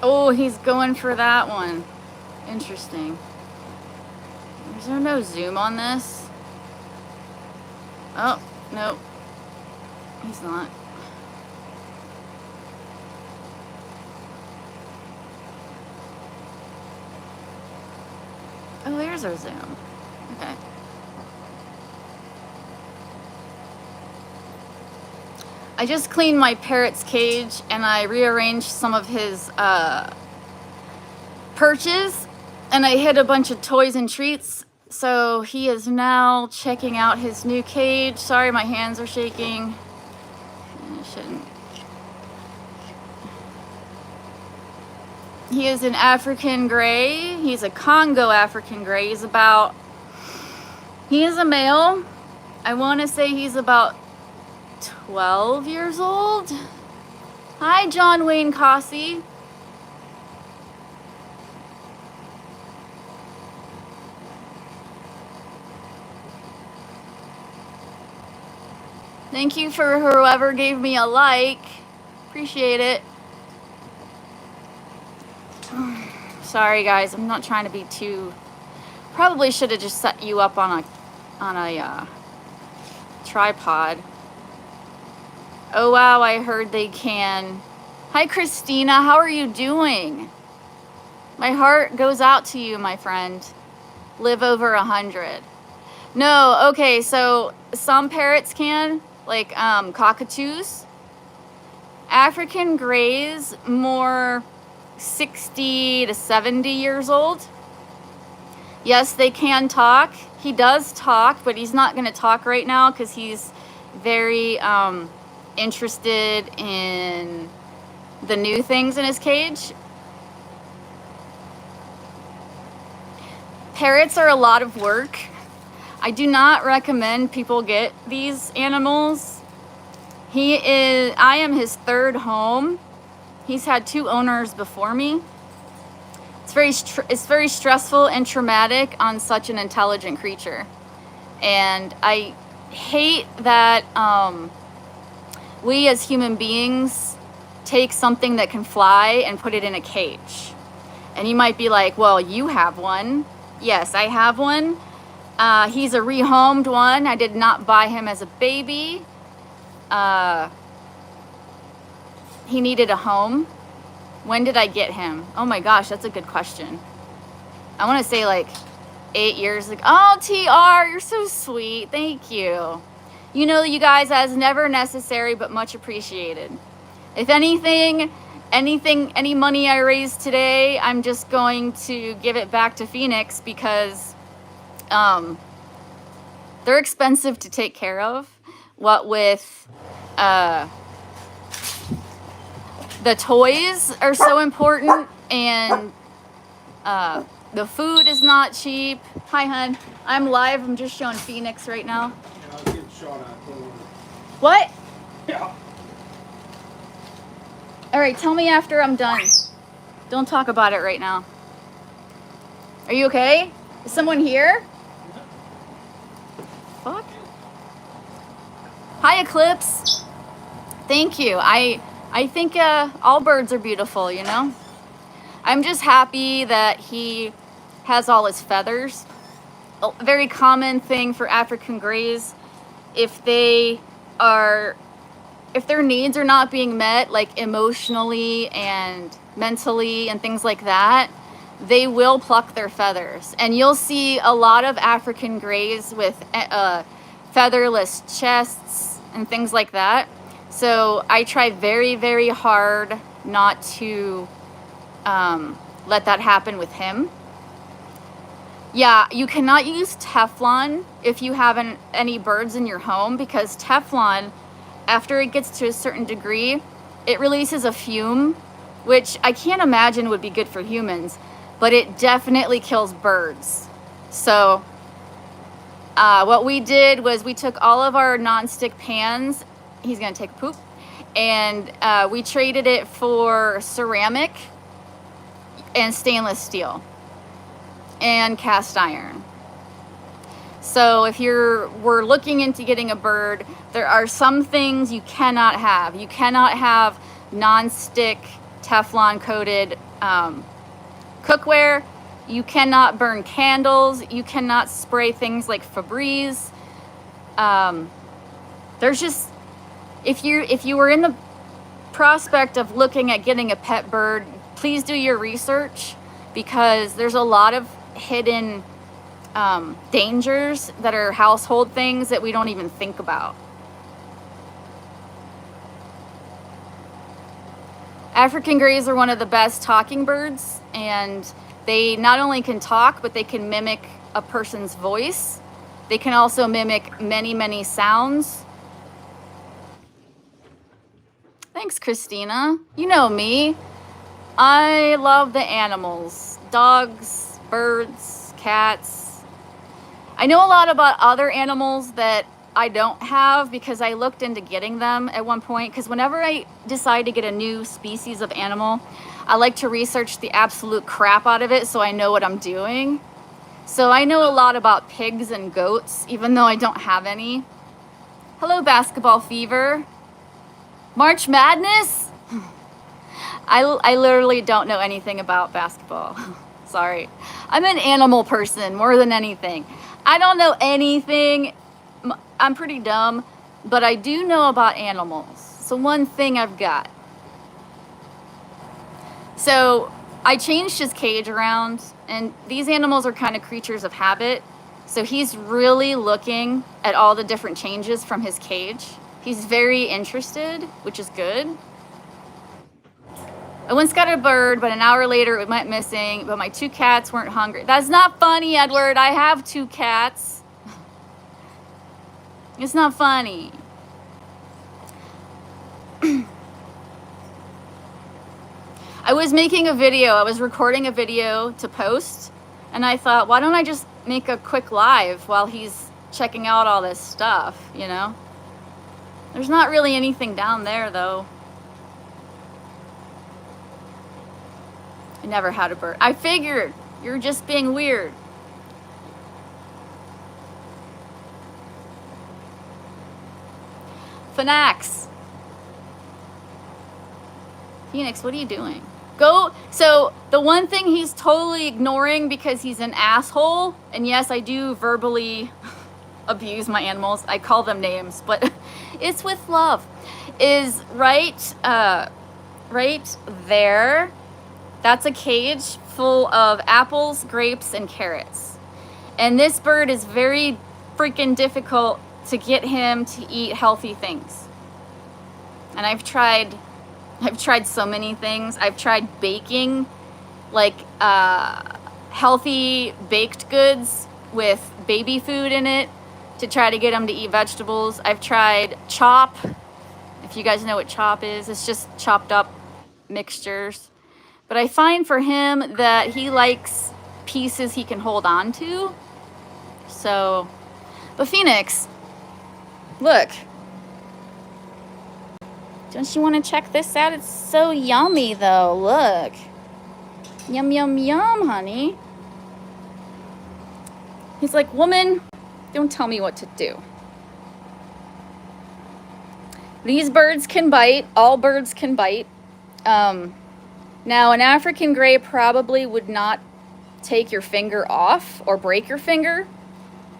Oh, he's going for that one. Interesting. Is there no zoom on this? Oh, no. He's not. Oh, there's our zoom. Okay. I just cleaned my parrot's cage and I rearranged some of his perches and I hid a bunch of toys and treats. So he is now checking out his new cage. Sorry, my hands are shaking. I shouldn't. He is an African gray. He's a Congo African gray. He is a male. I want to say he's about 12 years old. Hi, John Wayne Cossey. Thank you for whoever gave me a like. Appreciate it. Sorry guys, I'm not trying to be too... Probably should have just set you up on a tripod. Oh wow, I heard they can. Hi Christina, how are you doing? My heart goes out to you, my friend. Live over 100. No, okay, so some parrots can, like cockatoos. African grays, more 60 to 70 years old. Yes, they can talk. He does talk, but he's not going to talk right now because he's very interested in the new things in his cage. Parrots are a lot of work. I do not recommend people get these animals. I am his third home. He's had 2 owners before me. It's very stressful and traumatic on such an intelligent creature. And I hate that we as human beings take something that can fly and put it in a cage. And you might be like, well, you have one. Yes, I have one. He's a rehomed one. I did not buy him as a baby. He needed a home. When did I get him? Oh my gosh, that's a good question. I want to say like 8 years ago. Oh, TR, you're so sweet. Thank you. You know, you guys, as never necessary, but much appreciated. If anything, any money I raise today, I'm just going to give it back to Phoenix because they're expensive to take care of. What with the toys are so important, and the food is not cheap. Hi, hun. I'm live. I'm just showing Phoenix right now. Yeah, I was getting shot at. What? Yeah. All right, tell me after I'm done. Don't talk about it right now. Are you okay? Is someone here? Fuck. Hi, Eclipse. Thank you. I think all birds are beautiful, you know? I'm just happy that he has all his feathers. A very common thing for African grays, if their needs are not being met, like emotionally and mentally and things like that, they will pluck their feathers. And you'll see a lot of African grays with featherless chests and things like that. So I try very, very hard not to let that happen with him. Yeah, you cannot use Teflon if you have any birds in your home, because Teflon, after it gets to a certain degree, it releases a fume, which I can't imagine would be good for humans, but it definitely kills birds. So what we did was we took all of our nonstick pans, he's gonna take a poop, and we traded it for ceramic and stainless steel and cast iron. So if we're looking into getting a bird, there are some things you cannot have. You cannot have non-stick Teflon coated cookware. You cannot burn candles. You cannot spray things like Febreze. There's just, if you were in the prospect of looking at getting a pet bird, please do your research, because there's a lot of hidden dangers that are household things that we don't even think about. African greys are one of the best talking birds, and they not only can talk, but they can mimic a person's voice. They can also mimic many, many sounds. Thanks, Christina. You know me. I love the animals. Dogs, birds, cats. I know a lot about other animals that I don't have, because I looked into getting them at one point, because whenever I decide to get a new species of animal, I like to research the absolute crap out of it so I know what I'm doing. So I know a lot about pigs and goats, even though I don't have any. Hello, Basketball Fever. March Madness? I literally don't know anything about basketball. Sorry. I'm an animal person more than anything. I don't know anything. I'm pretty dumb, but I do know about animals. So one thing I've got. So I changed his cage around, and these animals are kind of creatures of habit. So he's really looking at all the different changes from his cage. He's very interested, which is good. I once got a bird, but an hour later it went missing, but my 2 cats weren't hungry. That's not funny, Edward. I have 2 cats. It's not funny. I was making a video. I was recording a video to post, and I thought, why don't I just make a quick live while he's checking out all this stuff, you know? There's not really anything down there, though. I never had a bird. I figured. You're just being weird. Phoenix, what are you doing? Go. So the one thing he's totally ignoring, because he's an asshole, and yes, I do verbally abuse my animals. I call them names, but it's with love, is right there. That's a cage full of apples, grapes, and carrots. And this bird is very freaking difficult to get him to eat healthy things. And I've tried so many things. I've tried baking, like healthy baked goods with baby food in it to try to get him to eat vegetables. I've tried chop. If you guys know what chop is, it's just chopped up mixtures. But I find for him that he likes pieces he can hold on to. So, but Phoenix, look. Don't you want to check this out? It's so yummy, though. Look. Yum, yum, yum, honey. He's like, woman, don't tell me what to do. These birds can bite. All birds can bite. Now, an African gray probably would not take your finger off or break your finger.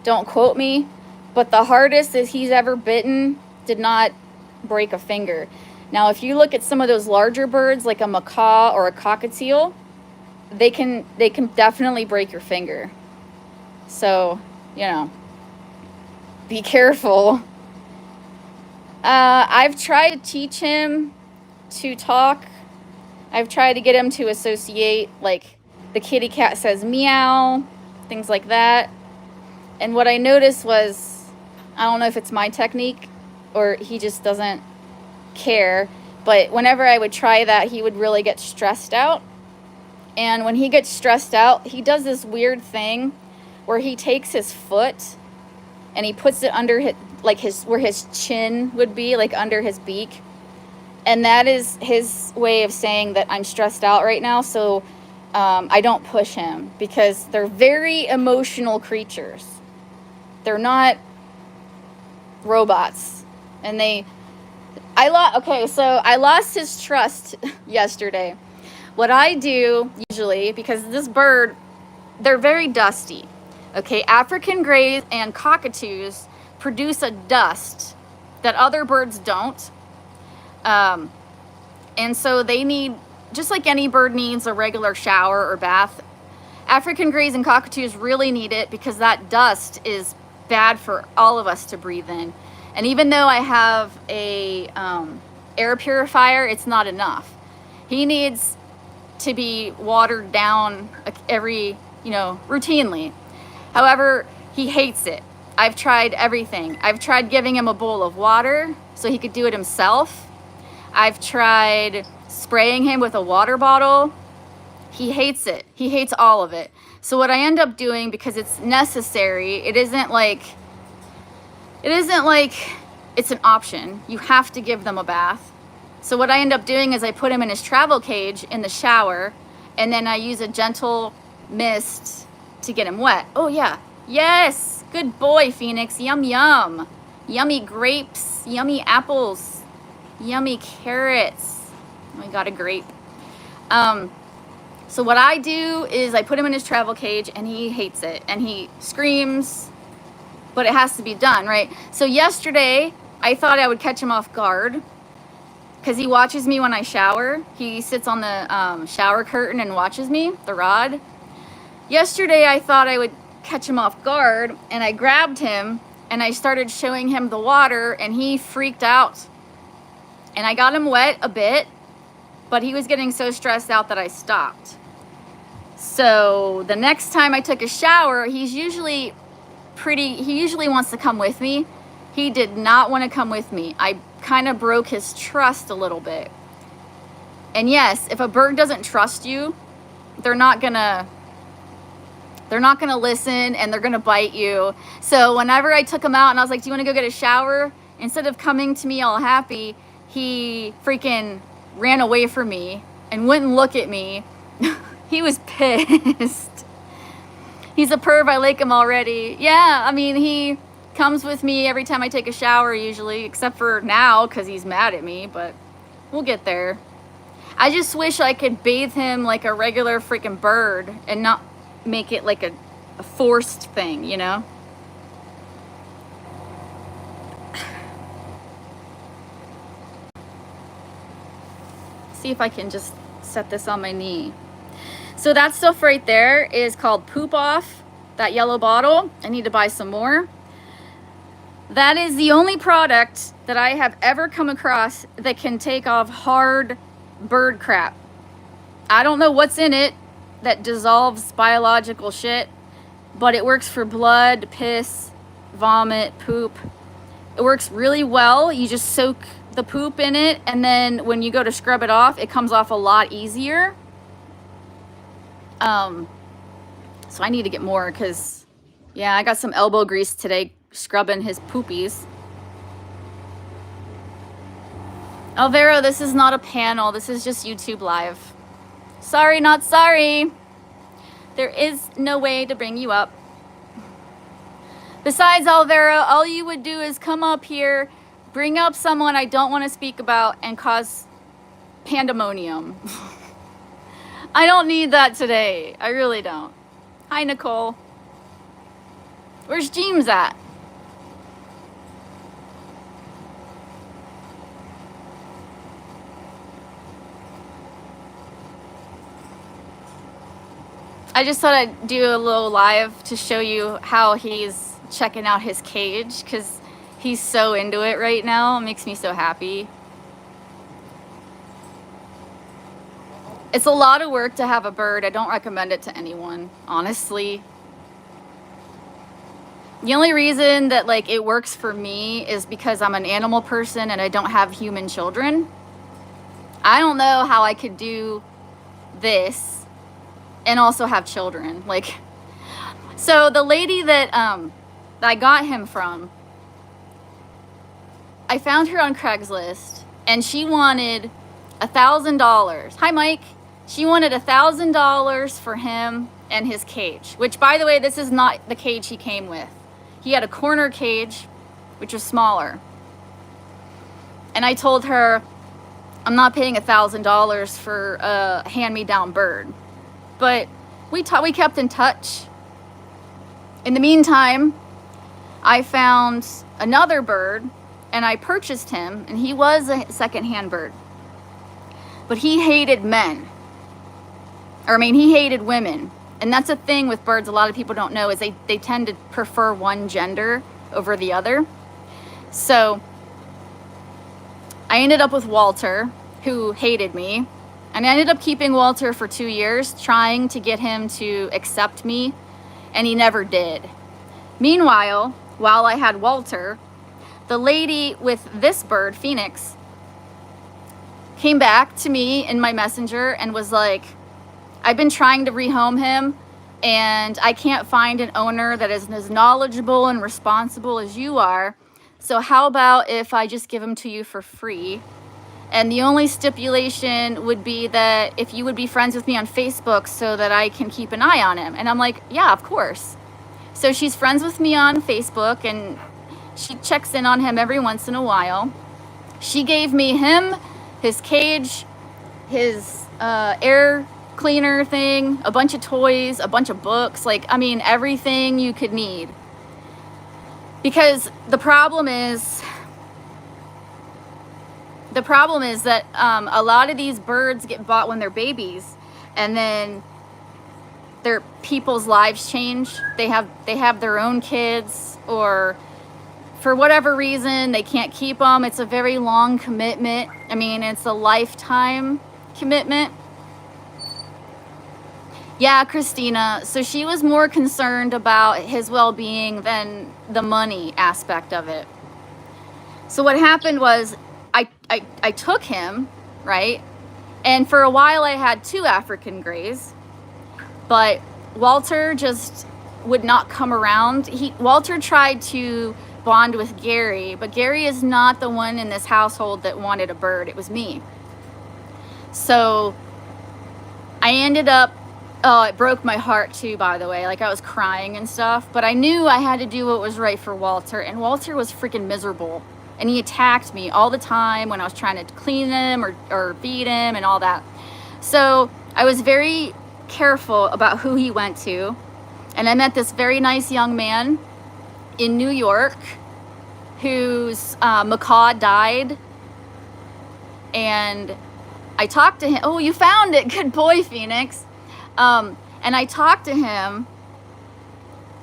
Don't quote me. But the hardest that he's ever bitten did not break a finger. Now, if you look at some of those larger birds, like a macaw or a cockatiel, they can definitely break your finger. So, you know, be careful. I've tried to teach him to talk. I've tried to get him to associate, like the kitty cat says meow, things like that. And what I noticed was, I don't know if it's my technique or he just doesn't care, but whenever I would try that, he would really get stressed out. And when he gets stressed out, he does this weird thing where he takes his foot and he puts it under his, like where his chin would be, like under his beak. And that is his way of saying that I'm stressed out right now, so I don't push him, because they're very emotional creatures. They're not robots. And Okay, so I lost his trust yesterday. What I do usually, because this bird, they're very dusty. Okay, African grays and cockatoos produce a dust that other birds don't. And so they need, just like any bird needs a regular shower or bath, African grays and cockatoos really need it because that dust is bad for all of us to breathe in. And even though I have a air purifier, it's not enough. He needs to be watered down every, routinely. However, he hates it. I've tried everything. I've tried giving him a bowl of water so he could do it himself. I've tried spraying him with a water bottle. He hates it. He hates all of it. So what I end up doing, because it's necessary, it isn't like it's an option. You have to give them a bath. So what I end up doing is I put him in his travel cage in the shower, and then I use a gentle mist to get him wet. Oh yeah. Yes. Good boy, Phoenix. Yum, yum. Yummy grapes. Yummy apples. Yummy carrots. Oh, I got a grape. So what I do is I put him in his travel cage, and he hates it, and he screams, but it has to be done, right? So yesterday, I thought I would catch him off guard because he watches me when I shower. He sits on the shower curtain and watches me, the rod. Yesterday, I thought I would catch him off guard, and I grabbed him, and I started showing him the water, and he freaked out. And I got him wet a bit, but he was getting so stressed out that I stopped. So the next time I took a shower, he usually wants to come with me. He did not want to come with me. I kind of broke his trust a little bit. And yes, if a bird doesn't trust you, they're not gonna listen, and they're gonna bite you. So whenever I took him out and I was like, do you want to go get a shower? Instead of coming to me all happy, he freaking ran away from me and wouldn't look at me. He was pissed. He's a perv. I like him already. Yeah, I mean, he comes with me every time I take a shower usually, except for now because he's mad at me, but we'll get there. I just wish I could bathe him like a regular freaking bird and not make it like a forced thing, See if I can just set this on my knee. So that stuff right there is called Poop Off, that yellow bottle. I need to buy some more. That is the only product that I have ever come across that can take off hard bird crap. I don't know what's in it that dissolves biological shit, but it works for blood, piss, vomit, poop. It works really well. You just soak the poop in it, and then when you go to scrub it off, it comes off a lot easier. So I need to get more because, yeah, I got some elbow grease today scrubbing his poopies. Alvaro, this is not a panel. This is just YouTube Live. Sorry, not sorry. There is no way to bring you up. Besides, Alvaro, all you would do is come up here, bring up someone I don't want to speak about, and cause pandemonium. I don't need that today. I really don't. Hi, Nicole. Where's James at? I just thought I'd do a little live to show you how he's checking out his cage because he's so into it right now. It makes me so happy. It's a lot of work to have a bird. I don't recommend it to anyone, honestly. The only reason that it works for me is because I'm an animal person and I don't have human children. I don't know how I could do this and also have children. So the lady that I got him from, I found her on Craigslist, and she wanted $1,000. Hi, Mike. She wanted $1,000 for him and his cage, which, by the way, this is not the cage he came with. He had a corner cage, which was smaller. And I told her, I'm not paying $1,000 for a hand-me-down bird. But we kept in touch. In the meantime, I found another bird and I purchased him, and he was a second-hand bird. But he hated men. He hated women. And that's a thing with birds a lot of people don't know, is they tend to prefer one gender over the other. So I ended up with Walter, who hated me. And I ended up keeping Walter for 2 years, trying to get him to accept me, and he never did. Meanwhile, while I had Walter, the lady with this bird, Phoenix, came back to me in my messenger and was like, I've been trying to rehome him, and I can't find an owner that is as knowledgeable and responsible as you are. So how about if I just give him to you for free? And the only stipulation would be that if you would be friends with me on Facebook so that I can keep an eye on him. And I'm like, yeah, of course. So she's friends with me on Facebook, and she checks in on him every once in a while. She gave me him, his cage, his air cleaner thing, a bunch of toys, a bunch of books, everything you could need. Because the problem is that a lot of these birds get bought when they're babies, and then their people's lives change. They have their own kids, or for whatever reason they can't keep them. It's a very long commitment. It's a lifetime commitment. Yeah, Christina. So she was more concerned about his well-being than the money aspect of it. So what happened was I took him, right? And for a while I had 2 African Greys, but Walter just would not come around. Walter tried to bond with Gary, but Gary is not the one in this household that wanted a bird. It was me. So I ended up, it broke my heart too, by the way. I was crying and stuff, but I knew I had to do what was right for Walter, and Walter was freaking miserable. And he attacked me all the time when I was trying to clean him or feed him and all that. So I was very careful about who he went to. And I met this very nice young man in New York whose macaw died. And I talked to him. Oh, you found it. Good boy, Phoenix. And I talked to him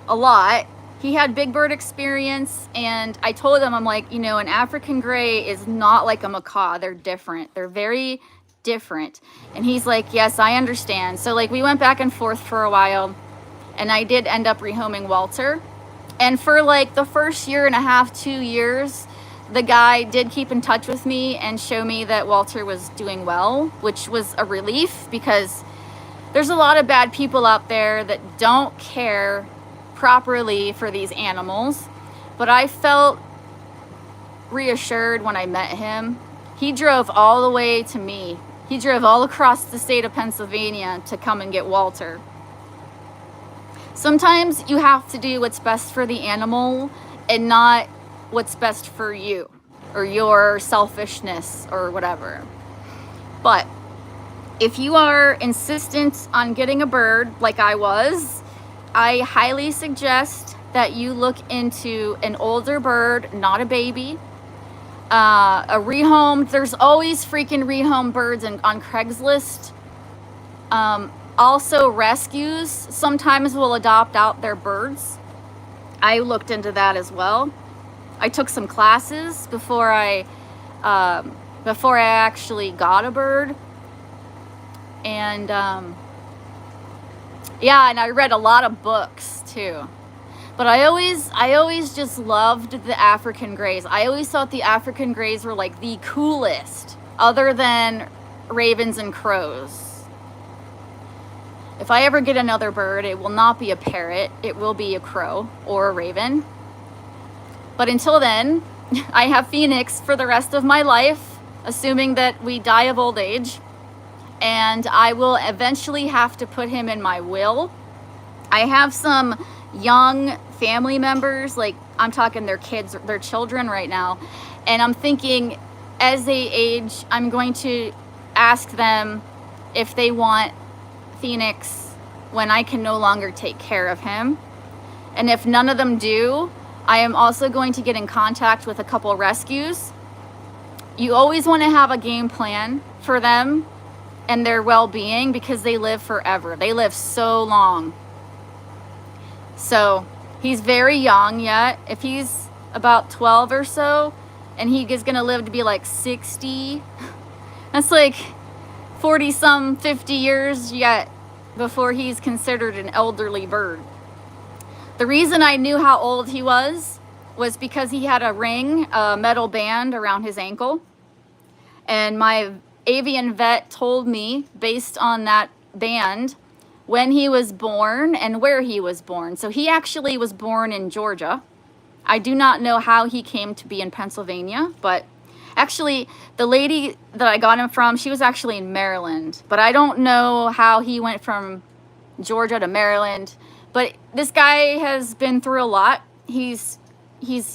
a lot. He had big bird experience, and I told him, I'm like, an African Gray is not like a macaw. They're different. They're very different. And he's like, yes, I understand. So we went back and forth for a while, and I did end up rehoming Walter. And for the first year and a half, 2 years, the guy did keep in touch with me and show me that Walter was doing well, which was a relief, because there's a lot of bad people out there that don't care properly for these animals. But I felt reassured when I met him. He drove all the way to me. He drove all across the state of Pennsylvania to come and get Walter. Sometimes you have to do what's best for the animal and not what's best for you or your selfishness or whatever. But if you are insistent on getting a bird like I was, I highly suggest that you look into an older bird, not a baby. A rehomed, there's always freaking rehomed birds on Craigslist. Also rescues sometimes will adopt out their birds. I looked into that as well. I took some classes before I actually got a bird. And yeah, and I read a lot of books too. But I always just loved the African Greys. I always thought the African Greys were the coolest, other than ravens and crows. If I ever get another bird, it will not be a parrot. It will be a crow or a raven. But until then, I have Phoenix for the rest of my life, assuming that we die of old age. And I will eventually have to put him in my will. I have some young family members, I'm talking their kids, their children right now. And I'm thinking, as they age, I'm going to ask them if they want Phoenix when I can no longer take care of him. And if none of them do, I am also going to get in contact with a couple rescues. You always want to have a game plan for them and their well-being because they live forever. They live so long. So he's very young yet. If he's about 12 or so and he is going to live to be like 60, that's like 40 some 50 years yet before he's considered an elderly bird. The reason I knew how old he was because he had a ring, a metal band around his ankle. And my avian vet told me, based on that band, when he was born and where he was born. So he actually was born in Georgia. I do not know how he came to be in Pennsylvania, but actually the lady that I got him from, she was actually in Maryland. But I don't know how he went from Georgia to Maryland. But this guy has been through a lot. He's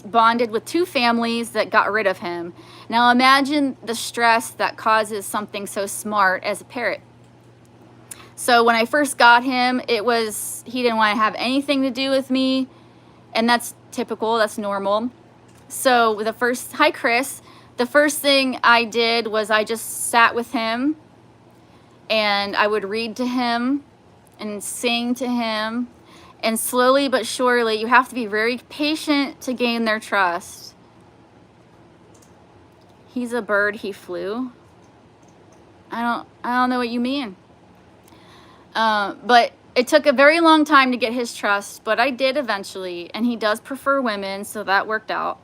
bonded with 2 families that got rid of him. Now imagine the stress that causes something so smart as a parrot. So when I first got him, he didn't want to have anything to do with me. And that's typical, that's normal. So hi Chris, the first thing I did was I just sat with him and I would read to him and sing to him. And slowly but surely, you have to be very patient to gain their trust. He's a bird, he flew. I don't know what you mean. But it took a very long time to get his trust, but I did eventually. And he does prefer women, so that worked out.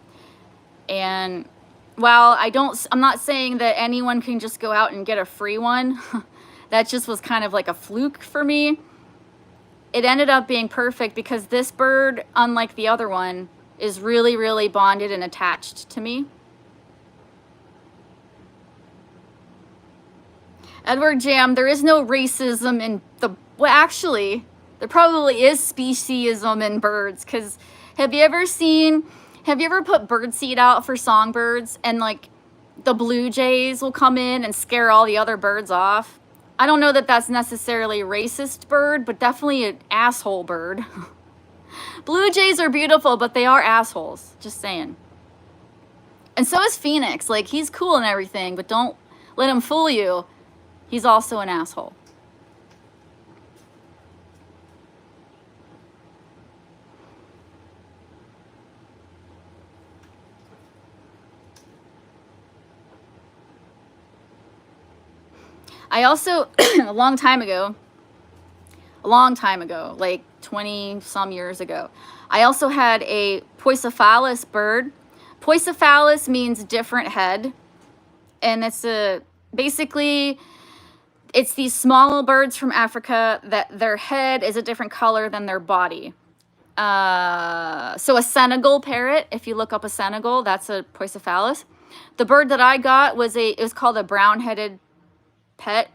And while I'm not saying that anyone can just go out and get a free one. That just was kind of like a fluke for me. It ended up being perfect because this bird, unlike the other one, is really, really bonded and attached to me. Edward Jam, there is no racism in well, actually, there probably is speciesism in birds, because have you ever put birdseed out for songbirds and like the blue jays will come in and scare all the other birds off? I don't know that that's necessarily a racist bird, but definitely an asshole bird. Blue jays are beautiful, but they are assholes. Just saying. And so is Phoenix. Like, he's cool and everything, but don't let him fool you. He's also an asshole. I also, a long time ago, like 20 some years ago, I also had a poicephalus bird. Poicephalus means different head. And it's basically, it's these small birds from Africa that their head is a different color than their body. So a Senegal parrot, if you look up a Senegal, that's a poicephalus. The bird that I got it was called a brown-headed parrot.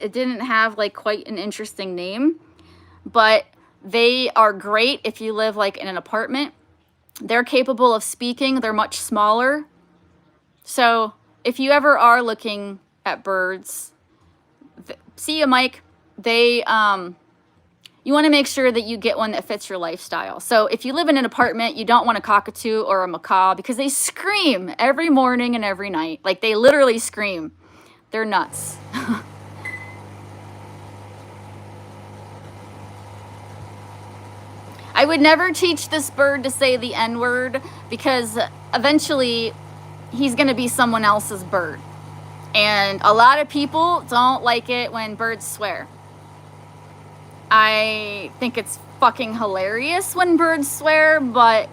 It didn't have like quite an interesting name, but they are great if you live like in an apartment. They're capable of speaking. They're much smaller. So if you ever are looking at birds, see a Mike, you want to make sure that you get one that fits your lifestyle. So if you live in an apartment, you don't want a cockatoo or a macaw because they scream every morning and every night. Like, they literally scream. They're nuts. I would never teach this bird to say the N-word because eventually he's going to be someone else's bird. And a lot of people don't like it when birds swear. I think it's fucking hilarious when birds swear, but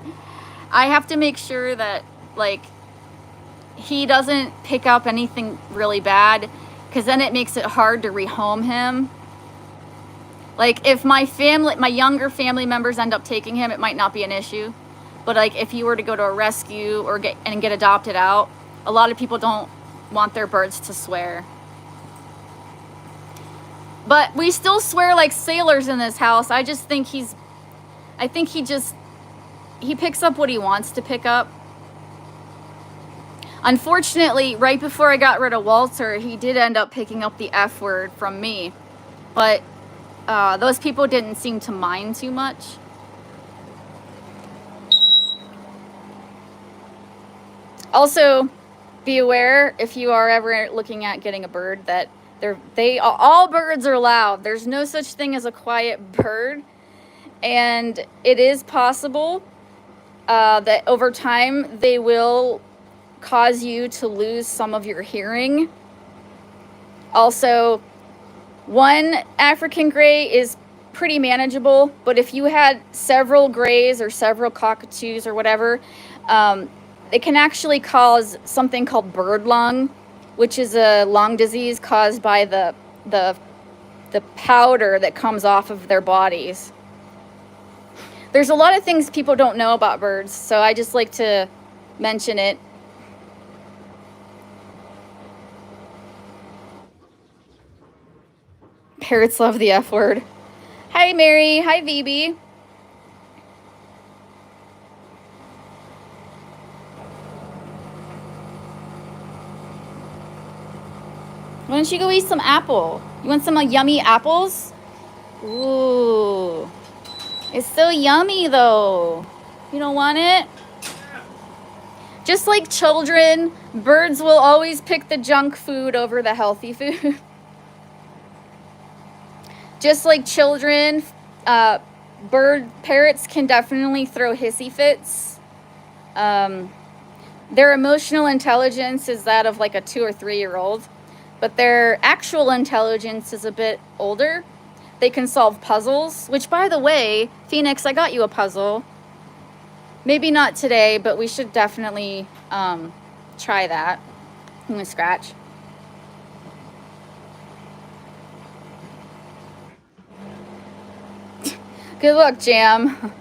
I have to make sure that, like, he doesn't pick up anything really bad, because then it makes it hard to rehome him. Like, if my younger family members end up taking him, it might not be an issue. But like, if you were to go to a rescue or get adopted out, a lot of people don't want their birds to swear. But we still swear like sailors in this house. I think he picks up what he wants to pick up. Unfortunately, right before I got rid of Walter, he did end up picking up the F word from me. But those people didn't seem to mind too much. Also, be aware if you are ever looking at getting a bird that all birds are loud. There's no such thing as a quiet bird, and it is possible that over time they will cause you to lose some of your hearing. Also, one African gray is pretty manageable, but if you had several grays or several cockatoos or whatever, it can actually cause something called bird lung, which is a lung disease caused by the powder that comes off of their bodies. There's a lot of things people don't know about birds, so I just like to mention it. Parrots love the F word. Hi, Mary. Hi, VB. Why don't you go eat some apple? You want some yummy apples? Ooh. It's so yummy, though. You don't want it? Just like children, birds will always pick the junk food over the healthy food. Just like children, parrots can definitely throw hissy fits. Their emotional intelligence is that of like a 2 or 3 year old, but their actual intelligence is a bit older. They can solve puzzles, which, by the way, Phoenix, I got you a puzzle. Maybe not today, but we should definitely try that. I'm gonna scratch. Good luck, Jam.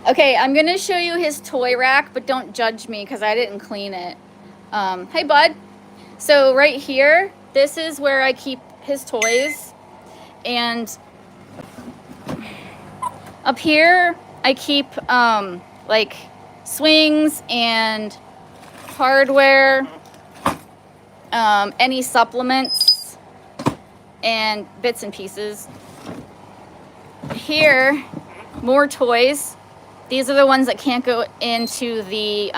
Okay, I'm gonna show you his toy rack, but don't judge me because I didn't clean it. Hey, bud. So right here, this is where I keep his toys. And up here, I keep like swings and hardware, any supplements and bits and pieces. Here, more toys. These are the ones that can't go into the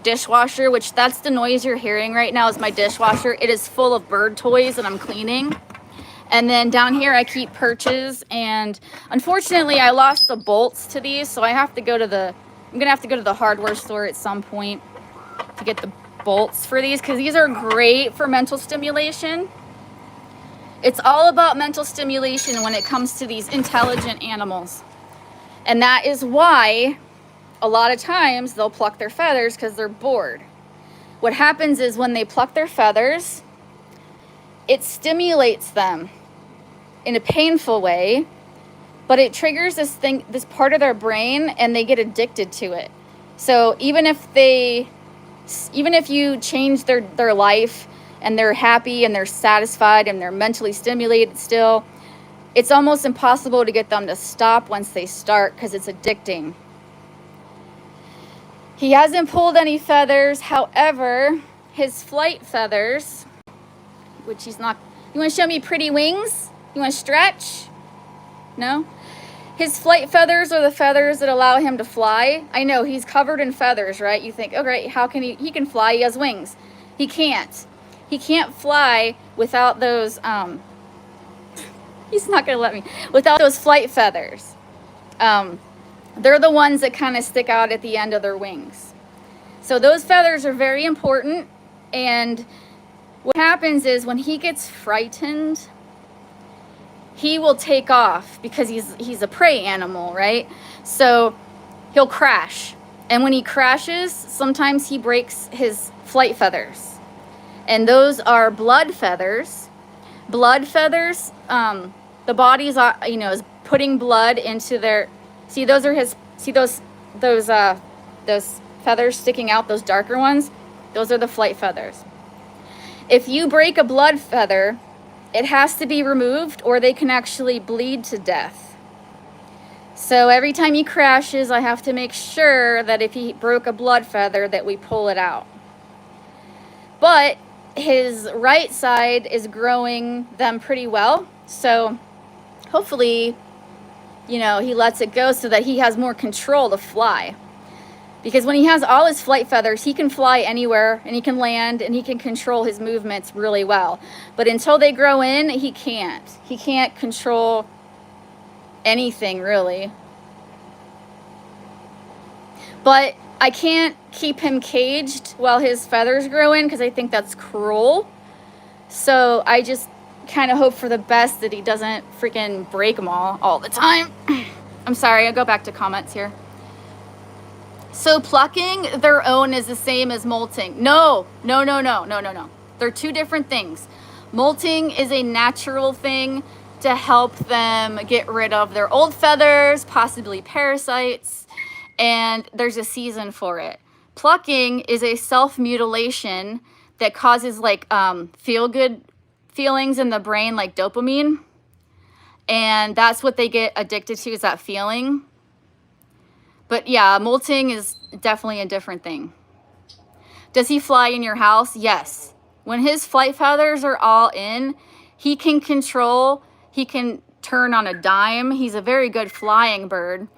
dishwasher, which that's the noise you're hearing right now is my dishwasher. It is full of bird toys that I'm cleaning. And then down here I keep perches, and unfortunately I lost the bolts to these, so I'm gonna have to go to the hardware store at some point to get the bolts for these, because these are great for mental stimulation. It's all about mental stimulation when it comes to these intelligent animals. And that is why a lot of times they'll pluck their feathers, because they're bored. What happens is when they pluck their feathers, it stimulates them in a painful way, but it triggers this part of their brain, and they get addicted to it. So even if you change their life and they're happy and they're satisfied and they're mentally stimulated still, it's almost impossible to get them to stop once they start, because it's addicting. He hasn't pulled any feathers. However, his flight feathers, which he's not... You want to show me pretty wings? You want to stretch? No? His flight feathers are the feathers that allow him to fly. I know, he's covered in feathers, right? You think, oh great, how can he can fly, he has wings. He can't. He can't fly without those... He's not going to let me. Without those flight feathers. They're the ones that kind of stick out at the end of their wings. So those feathers are very important. And what happens is when he gets frightened, he will take off, because he's a prey animal, right? So he'll crash. And when he crashes, sometimes he breaks his flight feathers. And those are blood feathers. Blood feathers, the body's, is putting blood into their... See, those are his... See those feathers sticking out, those darker ones? Those are the flight feathers. If you break a blood feather, it has to be removed or they can actually bleed to death. So every time he crashes, I have to make sure that if he broke a blood feather that we pull it out. But his right side is growing them pretty well. So hopefully, you know, he lets it go so that he has more control to fly. Because when he has all his flight feathers, he can fly anywhere and he can land and he can control his movements really well. But until they grow in, he can't. He can't control anything really. But I can't keep him caged while his feathers grow in because I think that's cruel. So I just kind of hope for the best that he doesn't freaking break them all the time. I'm sorry, I'll go back to comments here. So plucking their own is the same as molting. No. They're two different things. Molting is a natural thing to help them get rid of their old feathers, possibly parasites, and there's a season for it. Plucking is a self-mutilation that causes like feel-good feelings in the brain, like dopamine, and that's what they get addicted to, is that feeling. But yeah, molting is definitely a different thing. Does he fly in your house? Yes. When his flight feathers are all in, he can control, he can turn on a dime. He's a very good flying bird.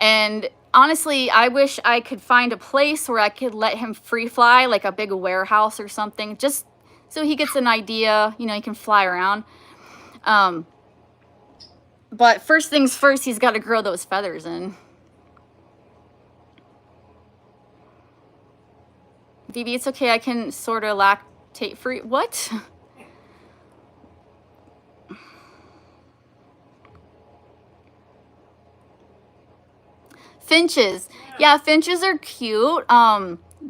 And honestly, I wish I could find a place where I could let him free fly, like a big warehouse or something, just so he gets an idea, you know, he can fly around. But first things first, he's got to grow those feathers in. Phoebe, it's okay, I can sort of lactate free. What? Finches. Yeah, finches are cute.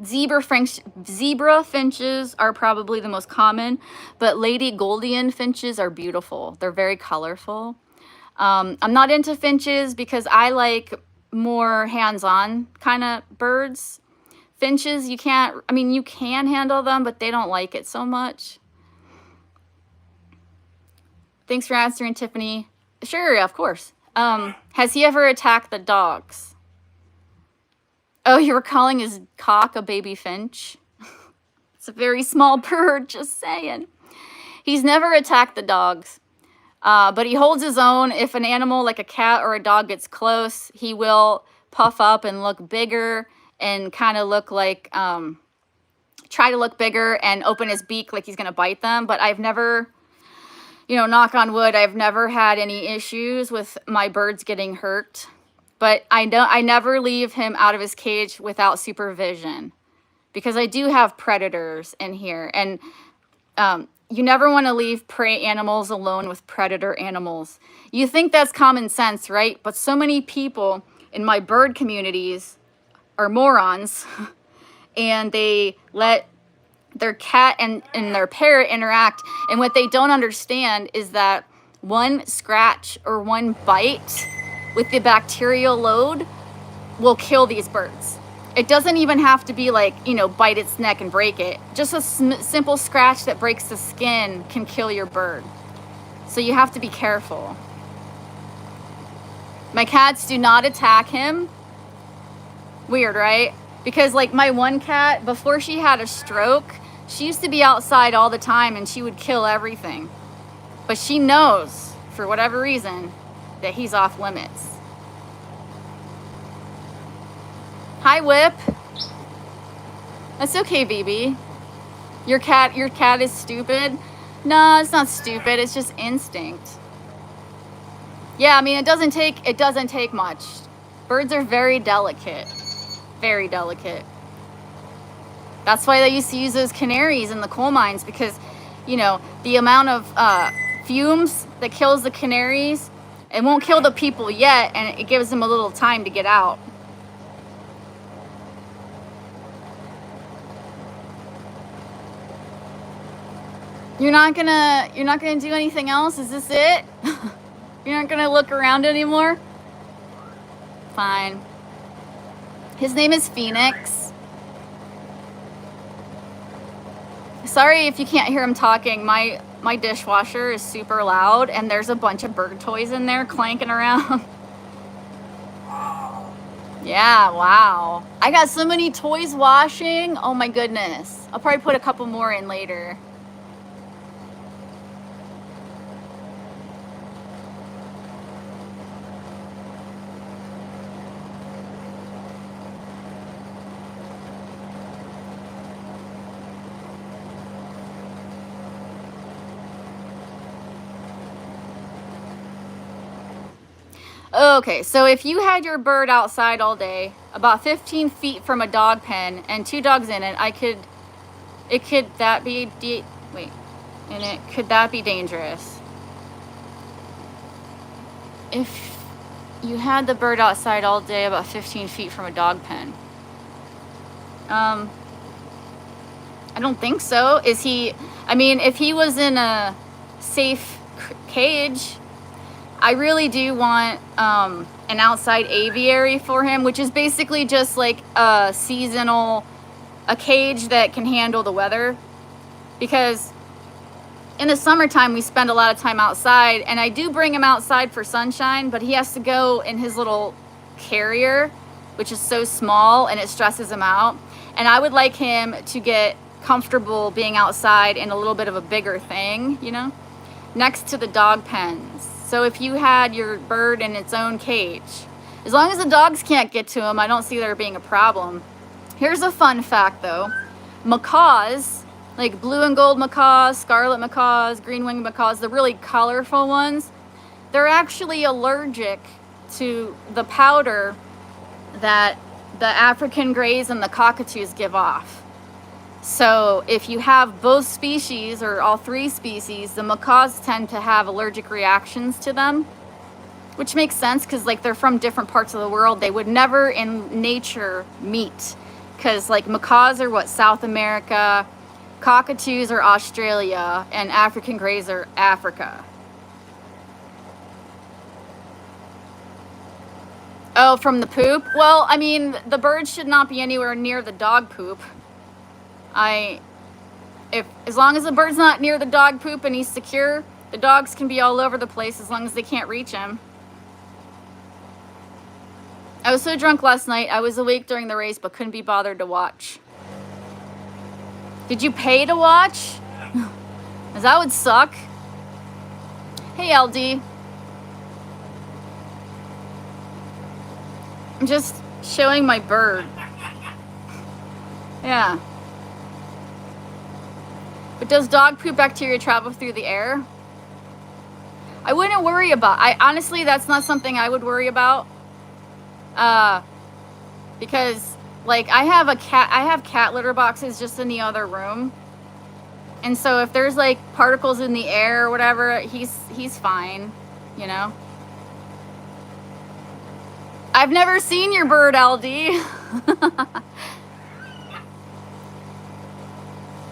Zebra finches are probably the most common, but Lady Goldian finches are beautiful. They're very colorful. I'm not into finches because I like more hands-on kind of birds. Finches, you can't, I mean, you can handle them, but they don't like it so much. Thanks for answering, Tiffany. Sure, of course. Has he ever attacked the dogs? Oh, you were calling his cock a baby finch? It's a very small bird, just saying. He's never attacked the dogs, but he holds his own. If an animal like a cat or a dog gets close, he will puff up and look bigger and kind of look like, try to look bigger and open his beak like he's going to bite them. But I've never, you know, knock on wood, I've never had any issues with my birds getting hurt. But I never leave him out of his cage without supervision, because I do have predators in here. And you never want to leave prey animals alone with predator animals. You think that's common sense, right? But so many people in my bird communities are morons, and they let their cat and their parrot interact. And what they don't understand is that one scratch or one bite with the bacterial load will kill these birds. It doesn't even have to be like, you know, bite its neck and break it. Just a simple scratch that breaks the skin can kill your bird. So you have to be careful. My cats do not attack him. Weird, right? Because like my one cat, before she had a stroke, she used to be outside all the time and she would kill everything. But she knows, for whatever reason, that he's off limits. Hi, Whip. That's okay, BB. Your cat is stupid? No, it's not stupid. It's just instinct. Yeah, I mean, it doesn't take much. Birds are very delicate. Very delicate. That's why they used to use those canaries in the coal mines, because, you know, the amount of fumes that kills the canaries, it won't kill the people yet, and it gives them a little time to get out. You're not gonna do anything else? Is this it? You're not gonna look around anymore? Fine. His name is Phoenix. Sorry if you can't hear him talking. My dishwasher is super loud and there's a bunch of bird toys in there clanking around. Yeah, wow. I got so many toys washing. Oh my goodness. I'll probably put a couple more in later. Okay, so if you had your bird outside all day, about 15 feet from a dog pen and 2 dogs in it, could that be dangerous? If you had the bird outside all day about 15 feet from a dog pen. I don't think so. If he was in a safe cage, I really do want an outside aviary for him, which is basically just like a cage that can handle the weather. Because in the summertime, we spend a lot of time outside, and I do bring him outside for sunshine, but he has to go in his little carrier, which is so small, and it stresses him out. And I would like him to get comfortable being outside in a little bit of a bigger thing, next to the dog pens. So if you had your bird in its own cage, as long as the dogs can't get to him, I don't see there being a problem. Here's a fun fact though. Macaws, like blue and gold macaws, scarlet macaws, green-winged macaws, the really colorful ones, they're actually allergic to the powder that the African greys and the cockatoos give off. So if you have both species or all 3 species, the macaws tend to have allergic reactions to them, which makes sense because they're from different parts of the world. They would never in nature meet because macaws are South America, cockatoos are Australia, and African greys are Africa. Oh, from the poop? Well, the birds should not be anywhere near the dog poop. As long as the bird's not near the dog poop and he's secure, the dogs can be all over the place as long as they can't reach him. I was so drunk last night, I was awake during the race but couldn't be bothered to watch. Did you pay to watch? Because that would suck. Hey, LD. I'm just showing my bird. Yeah. But does dog poop bacteria travel through the air? I wouldn't worry about. Honestly, that's not something I would worry about. Because I have cat litter boxes just in the other room. And so if there's particles in the air or whatever, he's fine, I've never seen your bird, LD.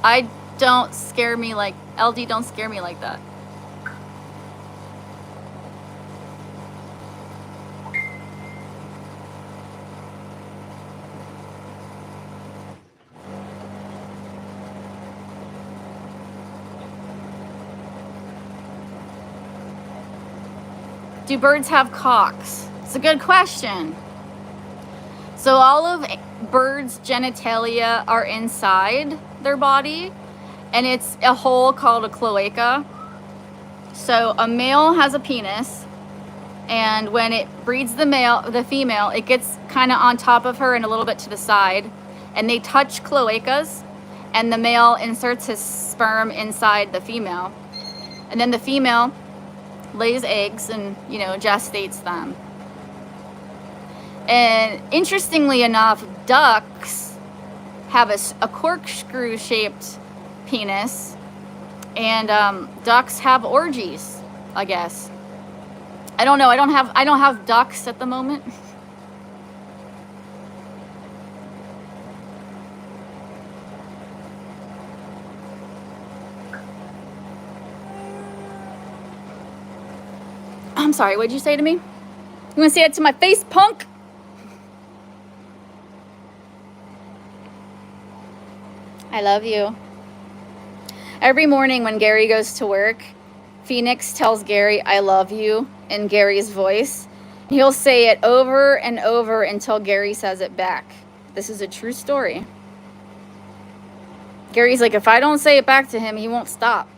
LD don't scare me like that. Do birds have cocks? It's a good question. So all of birds' genitalia are inside their body, and it's a hole called a cloaca. So a male has a penis, and when it breeds the female, it gets kind of on top of her and a little bit to the side, and they touch cloacas, and the male inserts his sperm inside the female, and then the female lays eggs and gestates them. And interestingly enough, ducks have a corkscrew shaped penis, and ducks have orgies, I guess. I don't know. I don't have ducks at the moment. I'm sorry, what'd you say to me? You want to say it to my face, punk? I love you. Every morning when Gary goes to work, Phoenix tells Gary, I love you, in Gary's voice. He'll say it over and over until Gary says it back. This is a true story. Gary's like, if I don't say it back to him, he won't stop.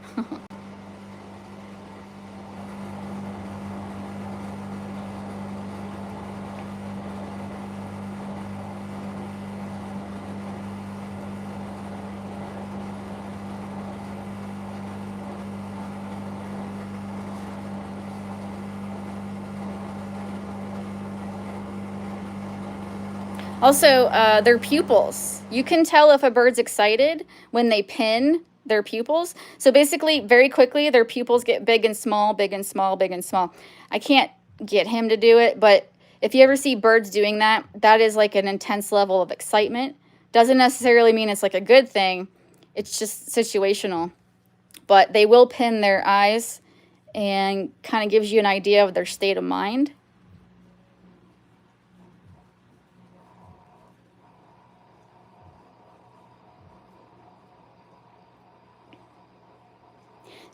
Also, their pupils. You can tell if a bird's excited when they pin their pupils. So basically, very quickly, their pupils get big and small, big and small, big and small. I can't get him to do it, but if you ever see birds doing that, that is like an intense level of excitement. Doesn't necessarily mean it's like a good thing. It's just situational. But they will pin their eyes and kind of gives you an idea of their state of mind.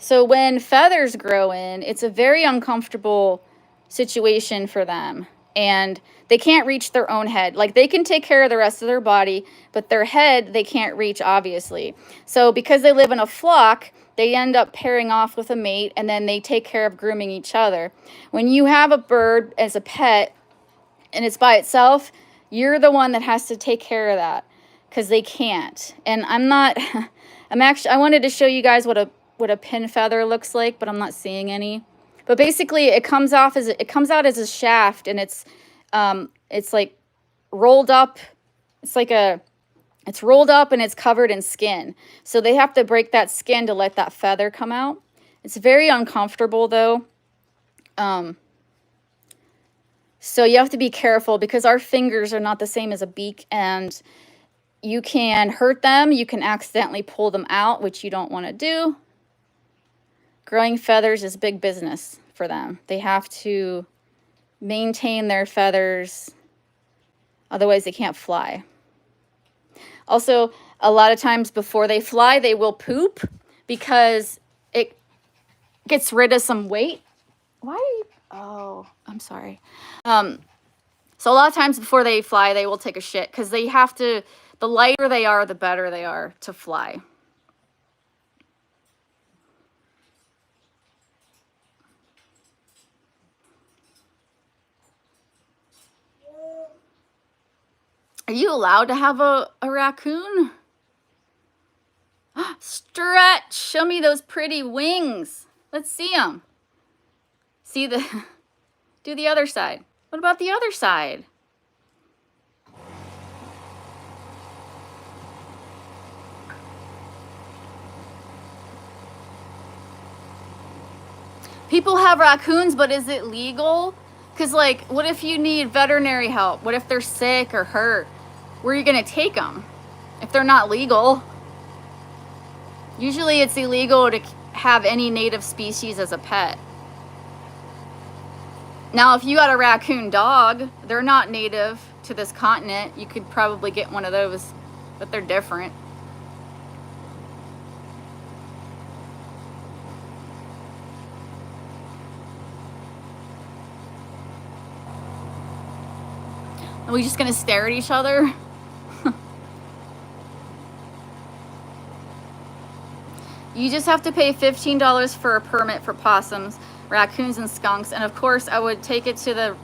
So when feathers grow in, it's a very uncomfortable situation for them. And they can't reach their own head. Like, they can take care of the rest of their body, but their head, they can't reach, obviously. So because they live in a flock, they end up pairing off with a mate, and then they take care of grooming each other. When you have a bird as a pet, and it's by itself, you're the one that has to take care of that, because they can't. And I'm not, I wanted to show you guys what a pin feather looks like, but I'm not seeing any. But basically, it comes out as a shaft, and it's like rolled up. It's rolled up and it's covered in skin. So they have to break that skin to let that feather come out. It's very uncomfortable though. So you have to be careful because our fingers are not the same as a beak, and you can hurt them. You can accidentally pull them out, which you don't want to do. Growing feathers is big business for them. They have to maintain their feathers, otherwise they can't fly. Also, a lot of times before they fly, they will poop because it gets rid of some weight. Why are you? Oh, I'm sorry. So a lot of times before they fly, they will take a shit because they have to, the lighter they are, the better they are to fly. Are you allowed to have a raccoon? Stretch! Show me those pretty wings. Let's see them. See the... Do the other side. What about the other side? People have raccoons, but is it legal? Because, like, what if you need veterinary help? What if they're sick or hurt? Where are you going to take them if they're not legal? Usually it's illegal to have any native species as a pet. Now, if you got a raccoon dog, they're not native to this continent. You could probably get one of those, but they're different. Are we just going to stare at each other? You just have to pay $15 for a permit for possums, raccoons, and skunks. And of course, I would take it to the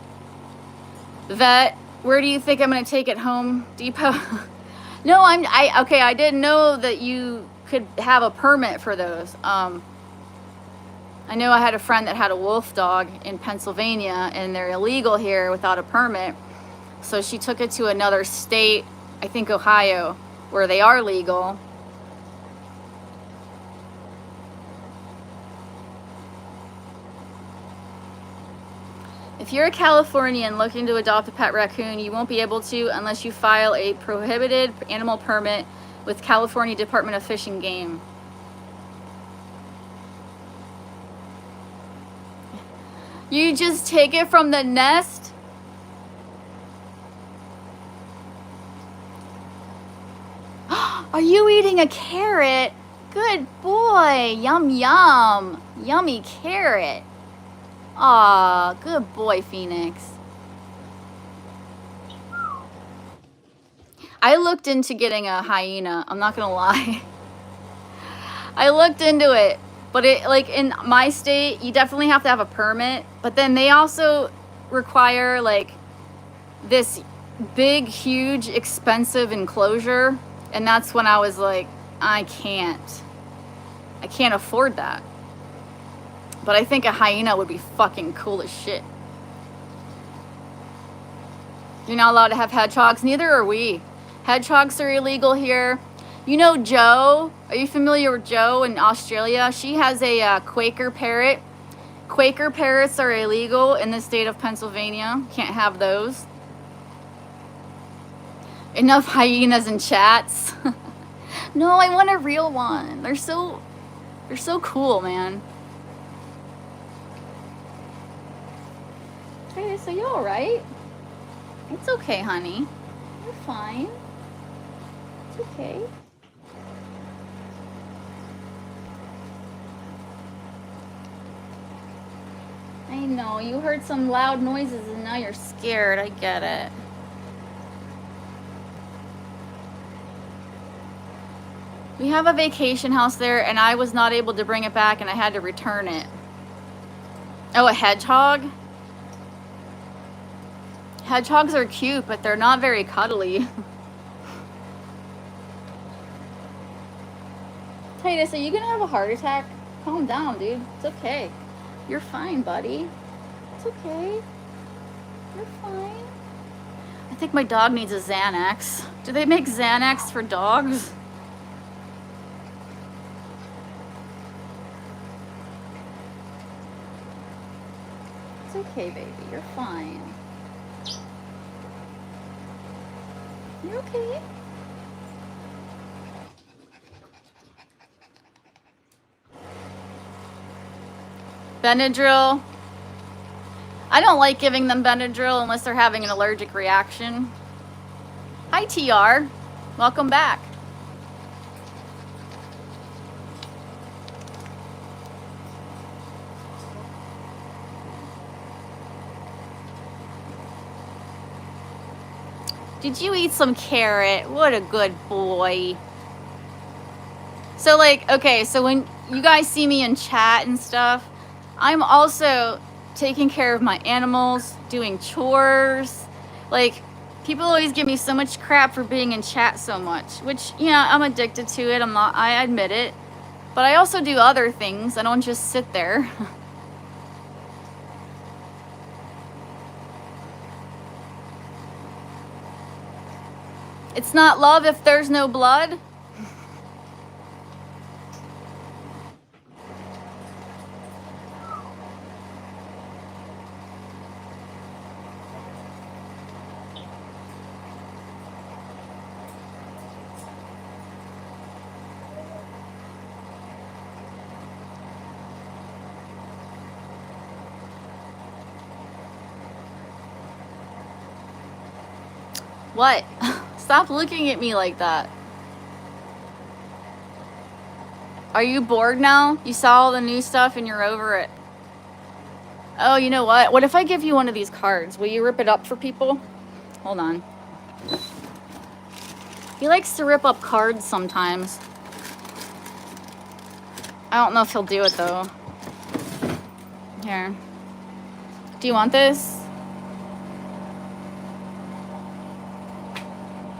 vet. Where do you think I'm going to take it? Home Depot? No, okay, I didn't know that you could have a permit for those. I know I had a friend that had a wolf dog in Pennsylvania, and they're illegal here without a permit. So she took it to another state, I think Ohio, where they are legal. If you're a Californian looking to adopt a pet raccoon, you won't be able to unless you file a prohibited animal permit with California Department of Fish and Game. You just take it from the nest? Are you eating a carrot? Good boy. Yum, yum. Yummy carrot. Aw, good boy, Phoenix. I looked into getting a hyena. I'm not gonna lie. I looked into it, but it, like, in my state, you definitely have to have a permit, but then they also require, like, this big, huge, expensive enclosure, and that's when I was like, I can't afford that. But I think a hyena would be fucking cool as shit. You're not allowed to have hedgehogs, neither are we. Hedgehogs are illegal here. You know Jo? Are you familiar with Jo in Australia? She has a Quaker parrot. Quaker parrots are illegal in the state of Pennsylvania. Can't have those. Enough hyenas in chats. No, I want a real one. They're so cool, man. Hey, so you all right? It's okay, honey. You're fine. It's okay. I know, you heard some loud noises and now you're scared. I get it. We have a vacation house there and I was not able to bring it back and I had to return it. Oh, a hedgehog? Hedgehogs are cute, but they're not very cuddly. Titus, are you gonna have a heart attack? Calm down, dude. It's okay. You're fine, buddy. It's okay. You're fine. I think my dog needs a Xanax. Do they make Xanax for dogs? It's okay, baby. You're fine. You're okay. Benadryl. I don't like giving them Benadryl unless they're having an allergic reaction. Hi, TR. Welcome back. Did you eat some carrot? What a good boy. So, like, okay, so when you guys see me in chat and stuff, I'm also taking care of my animals, doing chores. Like, people always give me so much crap for being in chat so much, which, yeah, I'm addicted to it. I admit it. But I also do other things. I don't just sit there. It's not love if there's no blood. What? Stop looking at me like that. Are you bored now? You saw all the new stuff and you're over it. Oh, you know what? What if I give you one of these cards? Will you rip it up for people? Hold on. He likes to rip up cards sometimes. I don't know if he'll do it though. Here. Do you want this?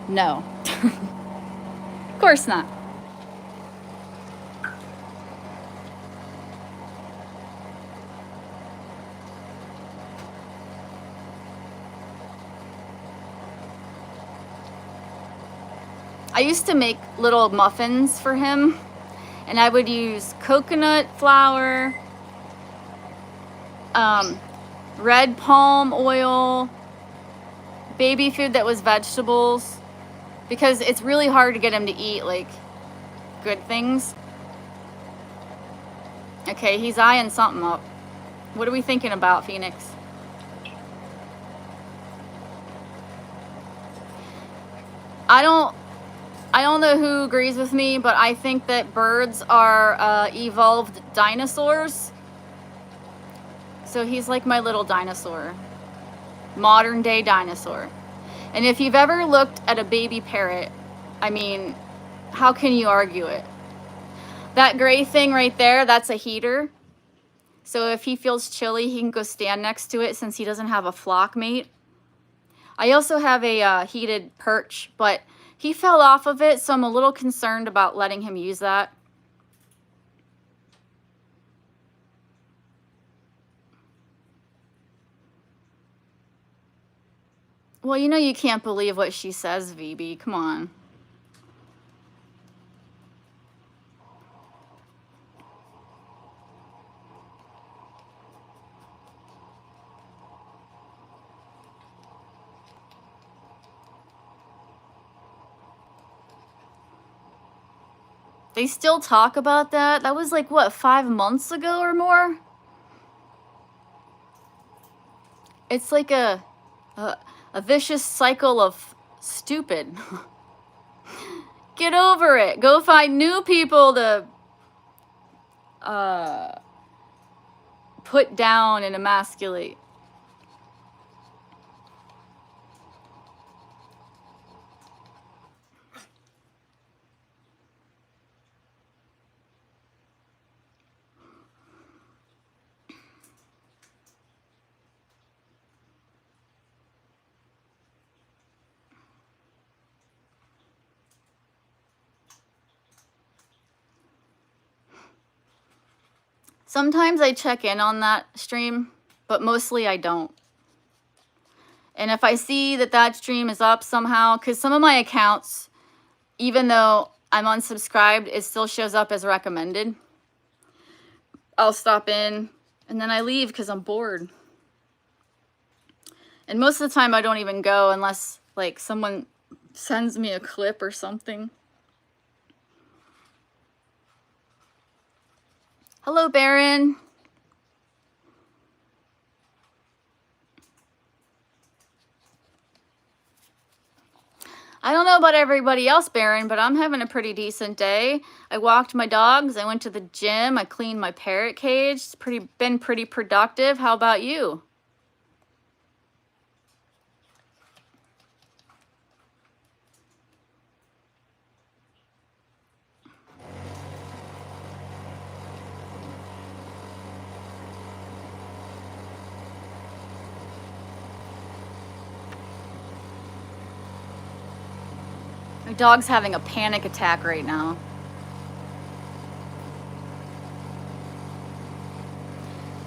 No. Of course not. I used to make little muffins for him, and I would use coconut flour, red palm oil, baby food that was vegetables, because it's really hard to get him to eat like good things. Okay, he's eyeing something up. What are we thinking about, Phoenix? I don't know who agrees with me, but I think that birds are evolved dinosaurs. So he's like my little dinosaur. Modern day dinosaur. And if you've ever looked at a baby parrot, I mean, how can you argue it? That gray thing right there, that's a heater. So if he feels chilly, he can go stand next to it since he doesn't have a flock mate. I also have a heated perch, but he fell off of it, so I'm a little concerned about letting him use that. Well, you know you can't believe what she says, VB. Come on. They still talk about that. That was like, what, 5 months ago or more? It's like a vicious cycle of stupid. Get over it. Go find new people to put down and emasculate. Sometimes I check in on that stream, but mostly I don't. And if I see that that stream is up somehow, because some of my accounts, even though I'm unsubscribed, it still shows up as recommended. I'll stop in and then I leave because I'm bored. And most of the time I don't even go unless like someone sends me a clip or something. Hello, Baron. I don't know about everybody else, Baron, but I'm having a pretty decent day. I walked my dogs. I went to the gym. I cleaned my parrot cage. It's been pretty productive. How about you? My dog's having a panic attack right now.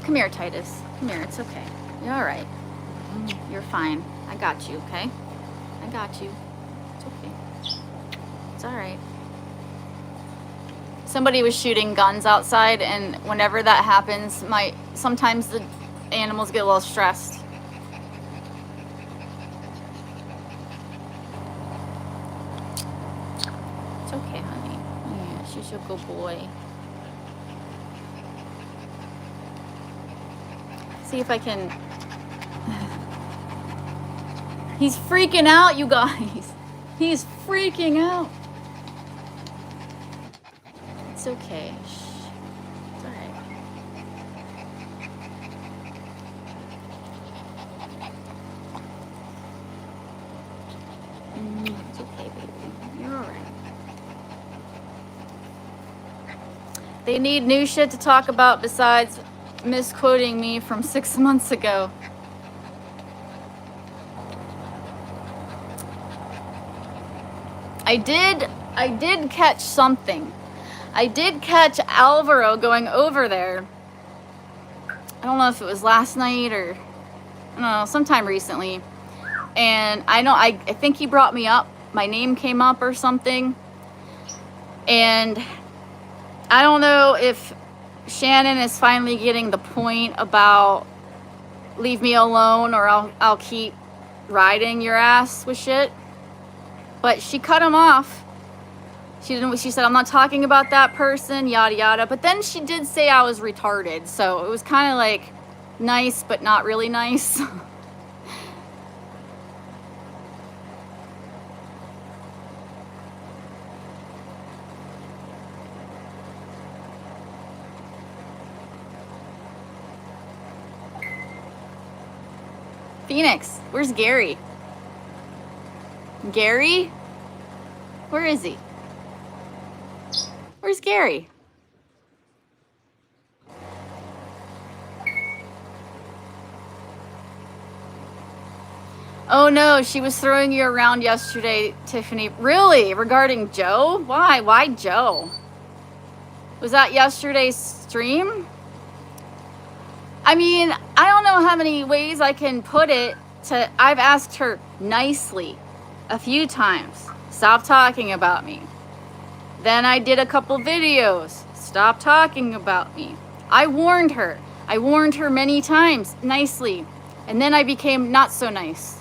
Come here, Titus. Come here, it's okay. You're all right. You're fine. I got you, okay? I got you. It's okay. It's all right. Somebody was shooting guns outside, and whenever that happens, sometimes the animals get a little stressed. It's okay, honey. Yeah, she's your good boy. See if I can... He's freaking out, you guys. He's freaking out. It's okay. Shh. It's all right. It's okay, baby. You're all right. They need new shit to talk about besides misquoting me from 6 months ago. I did catch something. I did catch Alvaro going over there. I don't know if it was last night or, I don't know, sometime recently. And I think he brought me up. My name came up or something. And I don't know if Shannon is finally getting the point about leave me alone or I'll keep riding your ass with shit. But she cut him off. She said, I'm not talking about that person, yada yada. But then she did say I was retarded. So it was kind of like nice, but not really nice. Phoenix, where's Gary? Gary? Where is he? Where's Gary? Oh no, she was throwing you around yesterday, Tiffany. Really? Regarding Joe? Why? Why Joe? Was that yesterday's stream? I mean, I don't know how many ways I can put it to, I've asked her nicely a few times, stop talking about me. Then I did a couple videos, stop talking about me. I warned her many times, nicely. And then I became not so nice.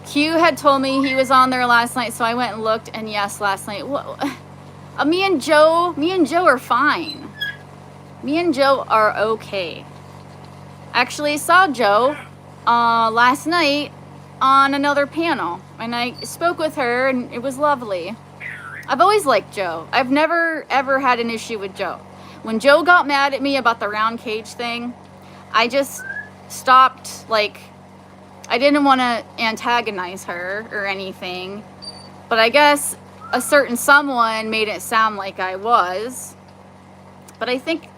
Q had told me he was on there last night, so I went and looked, and yes, last night. Me and Joe are fine. Me and Joe are okay. Actually, saw Joe last night on another panel, and I spoke with her, and it was lovely. I've always liked Joe. I've never ever had an issue with Joe. When Joe got mad at me about the round cage thing, I just stopped, like, I didn't want to antagonize her or anything, but I guess a certain someone made it sound like I was. But I think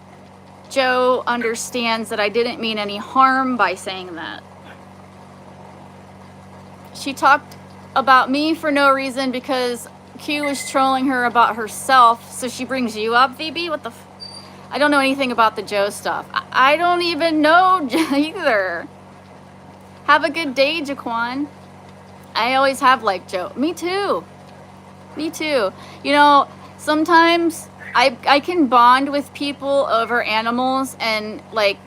Joe understands that I didn't mean any harm by saying that. She talked about me for no reason because Q was trolling her about herself, so she brings you up, VB? What the I don't know anything about the Joe stuff. I don't even know either. Have a good day, Jaquan. I always have liked Joe. Me too. Me too. You know, sometimes I can bond with people over animals, and like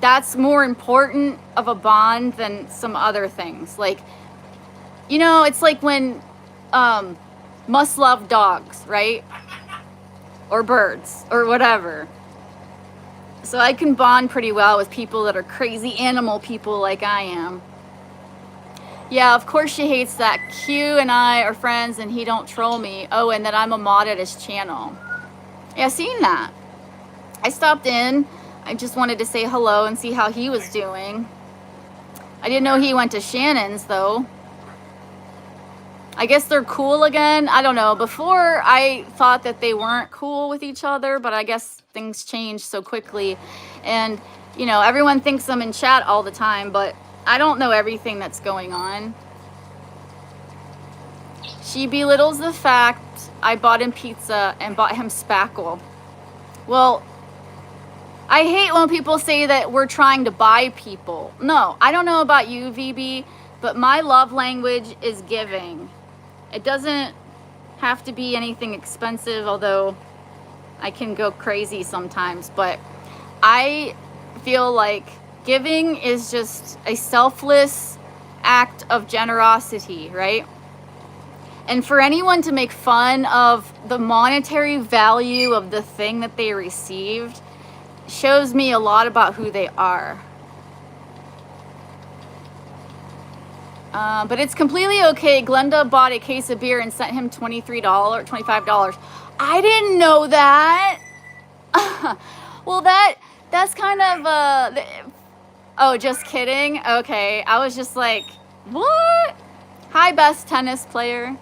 that's more important of a bond than some other things. Like, you know, it's like when must love dogs, right? Or birds or whatever. So I can bond pretty well with people that are crazy animal people like I am. Yeah, of course she hates that Q and I are friends and he don't troll me. Oh, and that I'm a mod at his channel. Yeah, seen that. I stopped in. I just wanted to say hello and see how he was doing. I didn't know he went to Shannon's though. I guess they're cool again. I don't know. Before I thought that they weren't cool with each other, but I guess things change so quickly. And, you know, everyone thinks I'm in chat all the time, but I don't know everything that's going on. She belittles the fact I bought him pizza and bought him spackle. Well, I hate when people say that we're trying to buy people. No, I don't know about you, VB, but my love language is giving. It doesn't have to be anything expensive, although I can go crazy sometimes, but I feel like giving is just a selfless act of generosity, right? And for anyone to make fun of the monetary value of the thing that they received shows me a lot about who they are. But it's completely okay. Glenda bought a case of beer and sent him $23, $25. I didn't know that. Well, that's kind of oh, just kidding. Okay, I was just like, what? Hi, best tennis player.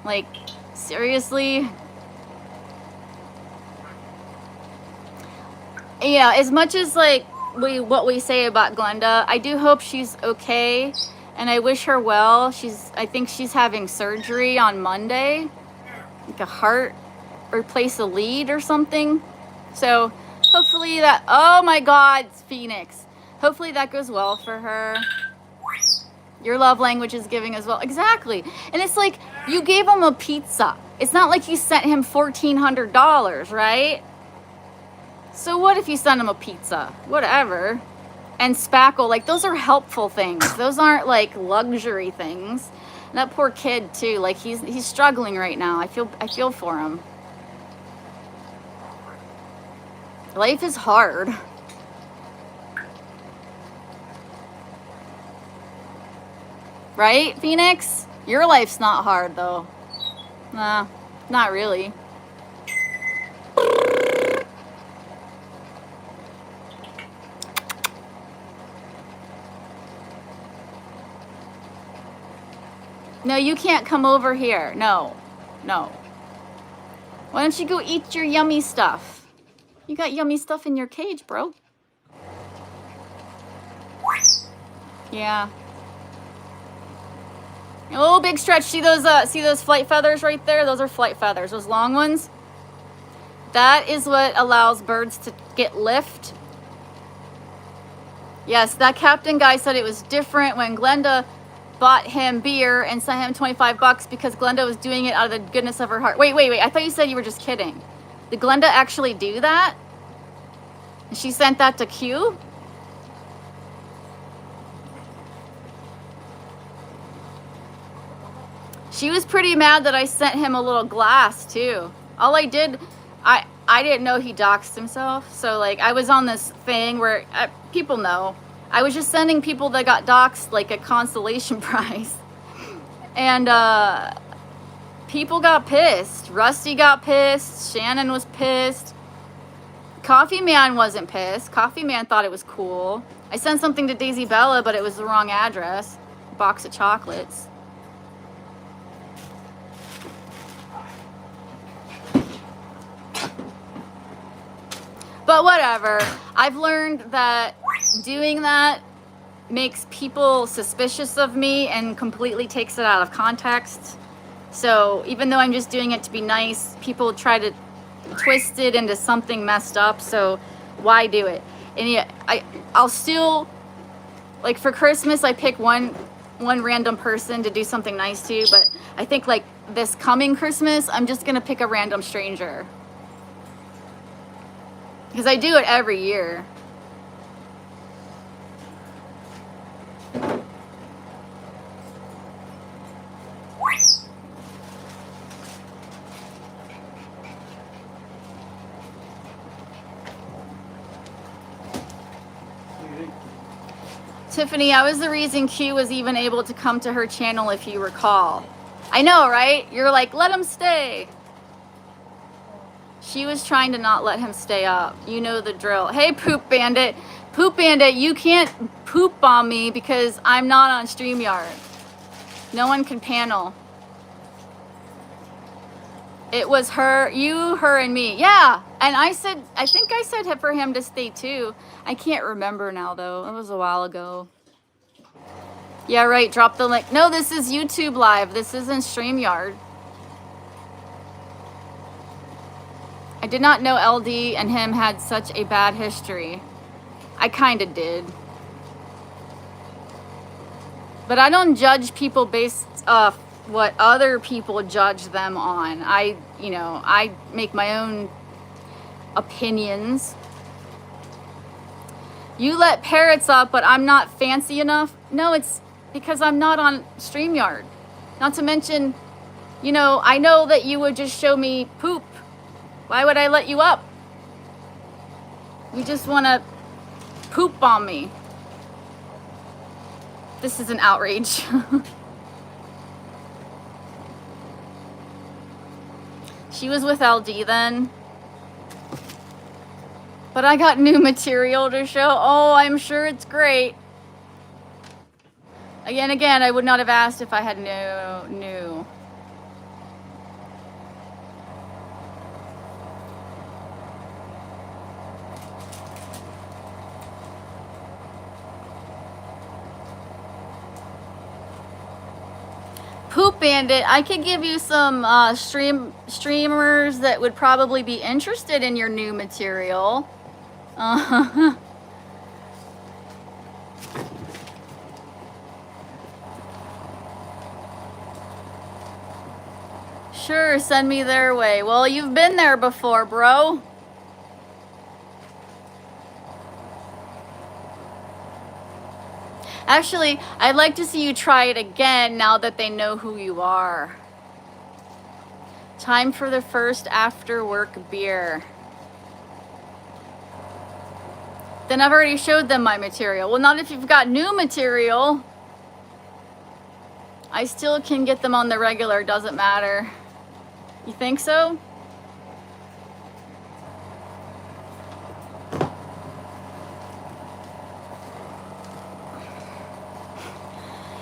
Like, seriously? Yeah, as much as like what we say about Glenda, I do hope she's okay, and I wish her well. I think she's having surgery on Monday, like a heart replace a lead or something. So hopefully that, oh my God, Phoenix. Hopefully that goes well for her. Your love language is giving as well. Exactly. And it's like, you gave him a pizza. It's not like you sent him $1,400, right? So what if you send him a pizza? Whatever. And spackle, like those are helpful things. Those aren't like luxury things. And that poor kid too, like he's struggling right now. I feel for him. Life is hard. Right, Phoenix? Your life's not hard though. Nah, not really. No, you can't come over here. No. No. Why don't you go eat your yummy stuff? You got yummy stuff in your cage, bro. Yeah. Oh, big stretch. See those flight feathers right there? Those are flight feathers. Those long ones. That is what allows birds to get lift. Yes, that captain guy said it was different when Glenda bought him beer and sent him 25 bucks because Glenda was doing it out of the goodness of her heart. Wait. I thought you said you were just kidding. Did Glenda actually do that? And she sent that to Q? She was pretty mad that I sent him a little glass too. All I did, I didn't know he doxed himself. So like I was on this thing where people know. I was just sending people that got doxed like a consolation prize. And people got pissed. Rusty got pissed. Shannon was pissed. Coffee Man wasn't pissed. Coffee Man thought it was cool. I sent something to Daisy Bella, but it was the wrong address. A box of chocolates. But whatever. I've learned that doing that makes people suspicious of me and completely takes it out of context. So even though I'm just doing it to be nice, people try to twist it into something messed up. So why do it? And yeah, I'll still, like for Christmas, I pick one random person to do something nice to. But I think like this coming Christmas, I'm just gonna pick a random stranger. Because I do it every year. Tiffany, I was the reason Q was even able to come to her channel, if you recall. I know, right? You're like, let him stay. She was trying to not let him stay up. You know the drill. Hey, Poop Bandit. Poop Bandit, you can't poop on me because I'm not on StreamYard. No one can panel. It was her, you, her, and me. Yeah, and I think I said for him to stay too. I can't remember now though. It was a while ago. Yeah, right, drop the link. No, this is YouTube Live. This isn't StreamYard. I did not know LD and him had such a bad history. I kind of did. But I don't judge people based off what other people judge them on. I make my own opinions. You let parrots up, but I'm not fancy enough. No, it's because I'm not on StreamYard. Not to mention, I know that you would just show me poop. Why would I let you up? You just want to poop on me. This is an outrage. She was with LD then. But I got new material to show. Oh, I'm sure it's great. Again, I would not have asked if I had new. Poop Bandit, I could give you some streamers that would probably be interested in your new material. Sure, send me their way. Well, you've been there before, bro. Actually, I'd like to see you try it again now that they know who you are. Time for the first after work beer. Then I've already showed them my material. Well, not if you've got new material. I still can get them on the regular, doesn't matter. You think so?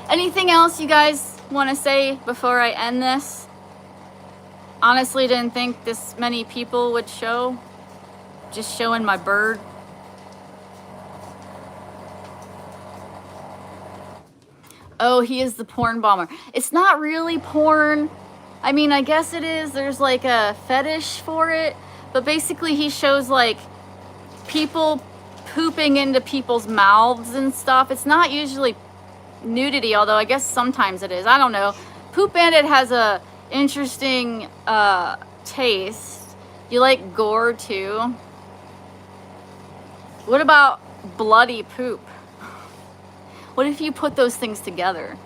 Anything else you guys want to say before I end this. Honestly, didn't think this many people would show. Just showing my bird. Oh, he is the porn bomber. It's not really porn. I mean, I guess it is. There's like a fetish for it. But basically he shows like people pooping into people's mouths and stuff. It's not usually nudity, although I guess sometimes it is. I don't know. Poop Bandit has a interesting taste. You like gore too? What about bloody poop? What if you put those things together?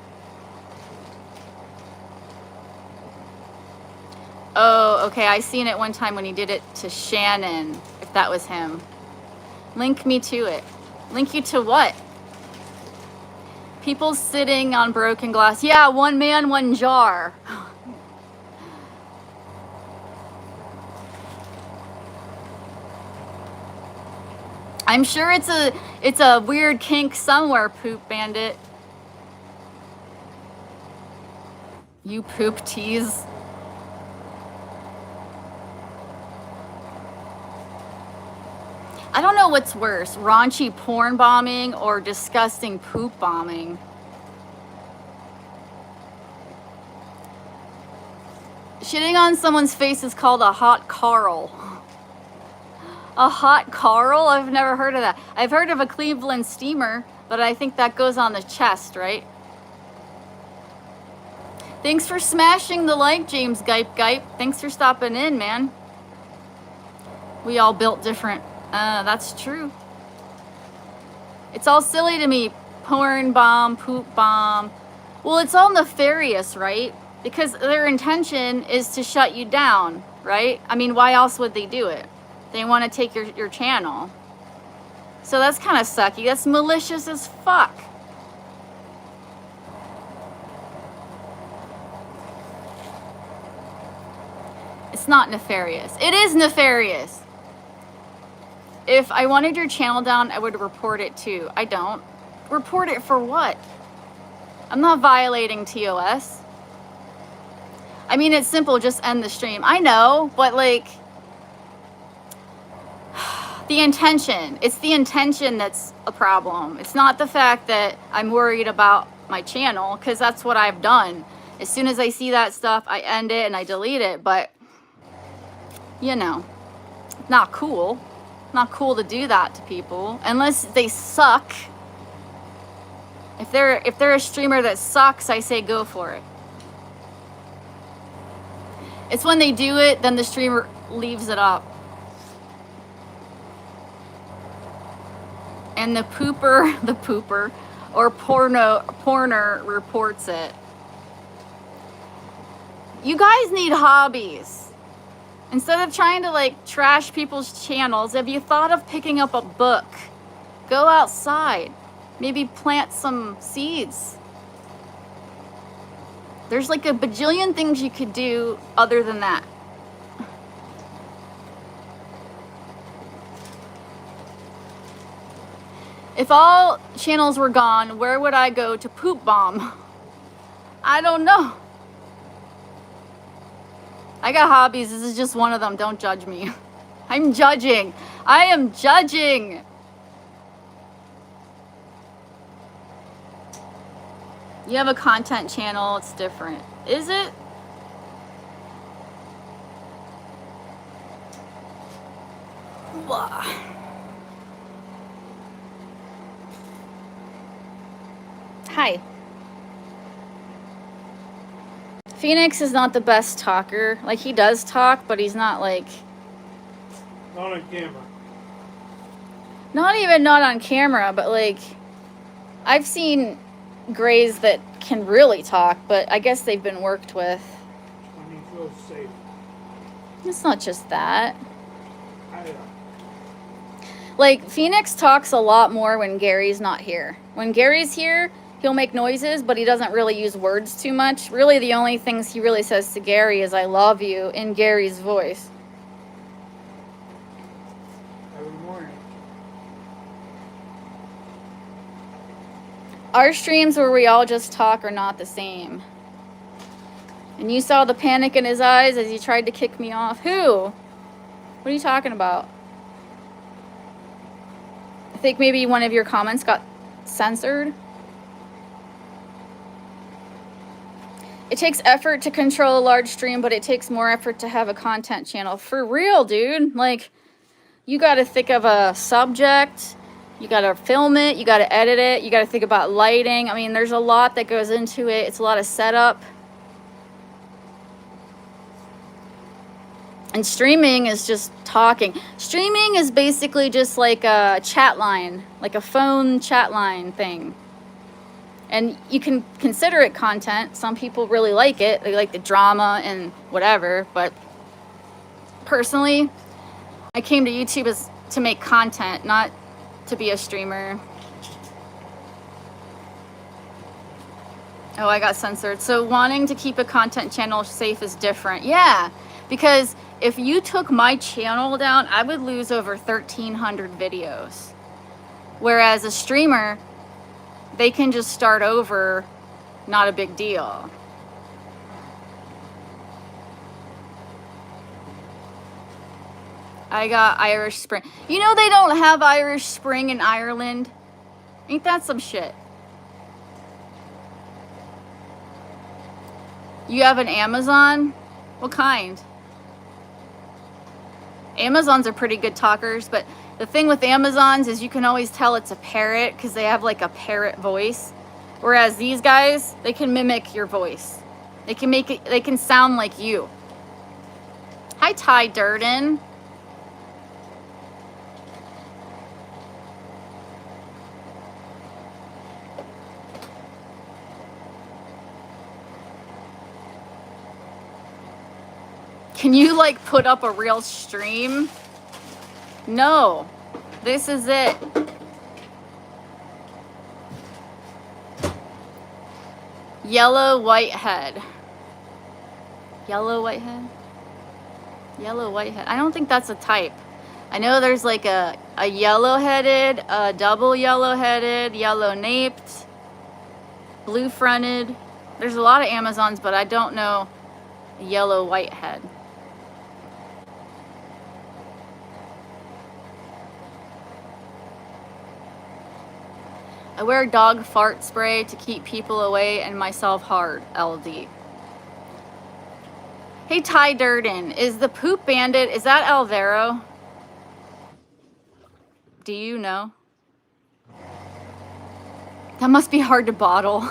Oh, okay, I seen it one time when he did it to Shannon, if that was him. Link me to it. Link you to what? People sitting on broken glass. Yeah, one man, one jar. I'm sure it's a weird kink somewhere, Poop Bandit. You poop tease. I don't know what's worse, raunchy porn bombing or disgusting poop bombing. Shitting on someone's face is called a hot Carl. A hot Carl? I've never heard of that. I've heard of a Cleveland steamer, but I think that goes on the chest, right? Thanks for smashing the like, James Gipe Gipe. Thanks for stopping in, man. We all built different. That's true. It's all silly to me. Porn bomb, poop bomb. Well, it's all nefarious, right? Because their intention is to shut you down, right? I mean, why else would they do it? They want to take your channel. So that's kind of sucky. That's malicious as fuck. It's not nefarious. It is nefarious. If I wanted your channel down, I would report it too. I don't. Report it for what? I'm not violating TOS. I mean, it's simple, just end the stream. I know, but like, the intention. It's the intention that's a problem. It's not the fact that I'm worried about my channel, because that's what I've done. As soon as I see that stuff, I end it and I delete it, but, you know, not cool. Not cool to do that to people, unless they suck. If they're a streamer that sucks, I say go for it. It's when they do it, then the streamer leaves it up. And the pooper, or porner reports it. You guys need hobbies. Instead of trying to like trash people's channels, have you thought of picking up a book? Go outside. Maybe plant some seeds. There's like a bajillion things you could do other than that. If all channels were gone, where would I go to poop bomb? I don't know. I got hobbies. This is just one of them. Don't judge me. I'm judging. I am judging. You have a content channel. It's different. Is it? Blah. Hi. Phoenix is not the best talker. Like, he does talk, but he's not like... Not on camera. Not even not on camera, but like... I've seen grays that can really talk, but I guess they've been worked with. When he feels safe. It's not just that. I Like, Phoenix talks a lot more when Gary's not here. When Gary's here, he'll make noises, but he doesn't really use words too much. Really, the only things he really says to Gary is, I love you, in Gary's voice. every morning. Our streams where we all just talk are not the same. And you saw the panic in his eyes as he tried to kick me off. Who? What are you talking about? I think maybe one of your comments got censored. It takes effort to control a large stream, but it takes more effort to have a content channel. For real, dude. Like, you got to think of a subject. You got to film it. You got to edit it. You got to think about lighting. I mean, there's a lot that goes into it. It's a lot of setup. And streaming is just talking. Streaming is basically just like a chat line, like a phone chat line thing. And you can consider it content. Some people really like it. They like the drama and whatever. But personally, I came to YouTube as to make content, not to be a streamer. Oh, I got censored. So wanting to keep a content channel safe is different. Yeah, because if you took my channel down, I would lose over 1,300 videos. Whereas a streamer, they can just start over, not a big deal. I got Irish Spring. You know they don't have Irish Spring in Ireland? Ain't that some shit? You have an Amazon? What kind? Amazons are pretty good talkers, but the thing with Amazons is you can always tell it's a parrot because they have like a parrot voice. Whereas these guys, they can mimic your voice. They can make it, they can sound like you. Hi, Ty Durden. Can you like put up a real stream? No, this is it. Yellow whitehead. Yellow whitehead? Yellow whitehead. I don't think that's a type. I know there's like a yellow-headed, a double yellow-headed, yellow-naped, blue-fronted. There's a lot of Amazons, but I don't know a yellow whitehead. I wear dog fart spray to keep people away and myself hard, LD. Hey, Ty Durden, is the Poop Bandit, is that Alvaro? Do you know? That must be hard to bottle.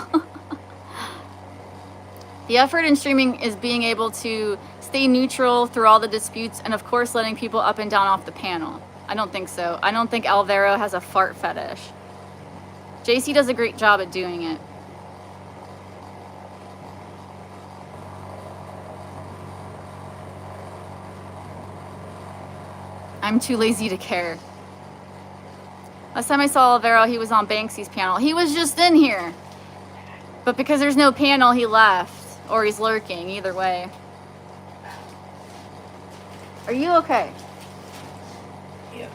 The effort in streaming is being able to stay neutral through all the disputes and of course letting people up and down off the panel. I don't think so. I don't think Alvaro has a fart fetish. JC does a great job at doing it. I'm too lazy to care. Last time I saw Alvaro, he was on Banksy's panel. He was just in here. But because there's no panel, he left. Or he's lurking, either way. Are you okay? Yeah.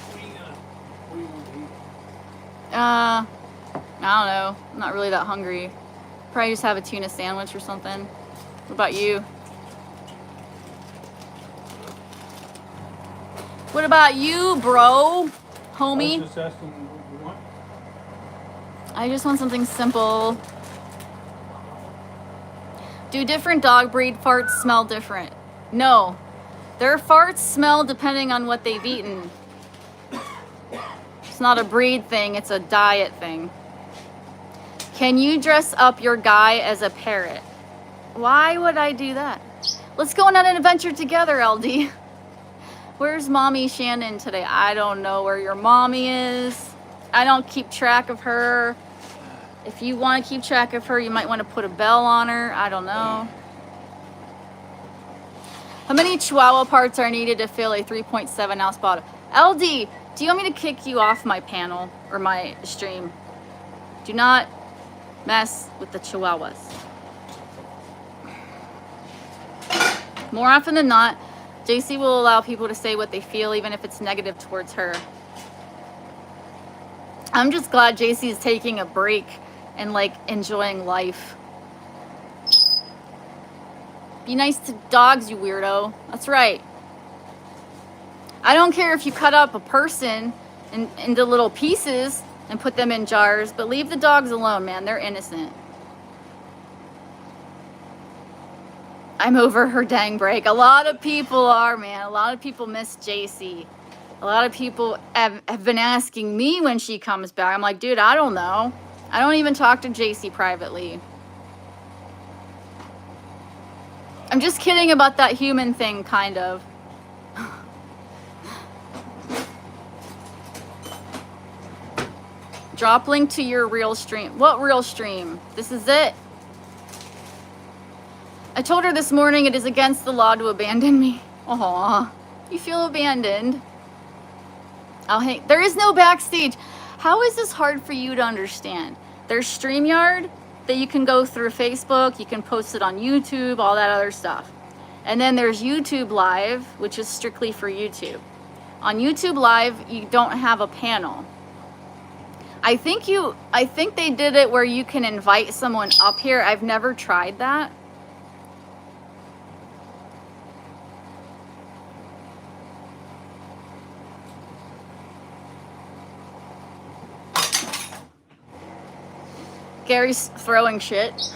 What do you want to eat? I don't know. I'm not really that hungry. Probably just have a tuna sandwich or something. What about you? What about you, bro? Homie? I was just asking what you want. I just want something simple. Do different dog breed farts smell different? No. Their farts smell depending on what they've eaten. It's not a breed thing, it's a diet thing. Can you dress up your guy as a parrot? Why would I do that? Let's go on an adventure together, LD. Where's mommy Shannon today? I don't know where your mommy is. I don't keep track of her. If you want to keep track of her, you might want to put a bell on her. I don't know. How many Chihuahua parts are needed to fill a 3.7 ounce bottle? LD, do you want me to kick you off my panel or my stream? Do not mess with the Chihuahuas. More often than not, JC will allow people to say what they feel, even if it's negative towards her. I'm just glad JC is taking a break and like enjoying life. Be nice to dogs, you weirdo. That's right. I don't care if you cut up a person into little pieces and put them in jars, but leave the dogs alone, man. They're innocent. I'm over her dang break. A lot of people are, man. A lot of people miss JC. A lot of people have been asking me when she comes back. I'm like, dude, I don't know. I don't even talk to JC privately. I'm just kidding about that human thing, kind of. Drop link to your real stream. What real stream? This is it. I told her this morning it is against the law to abandon me. Aw, you feel abandoned. There is no backstage. How is this hard for you to understand? There's StreamYard that you can go through Facebook. You can post it on YouTube, all that other stuff. And then there's YouTube Live, which is strictly for YouTube. On YouTube Live, you don't have a panel. I think they did it where you can invite someone up here. I've never tried that. Gary's throwing shit.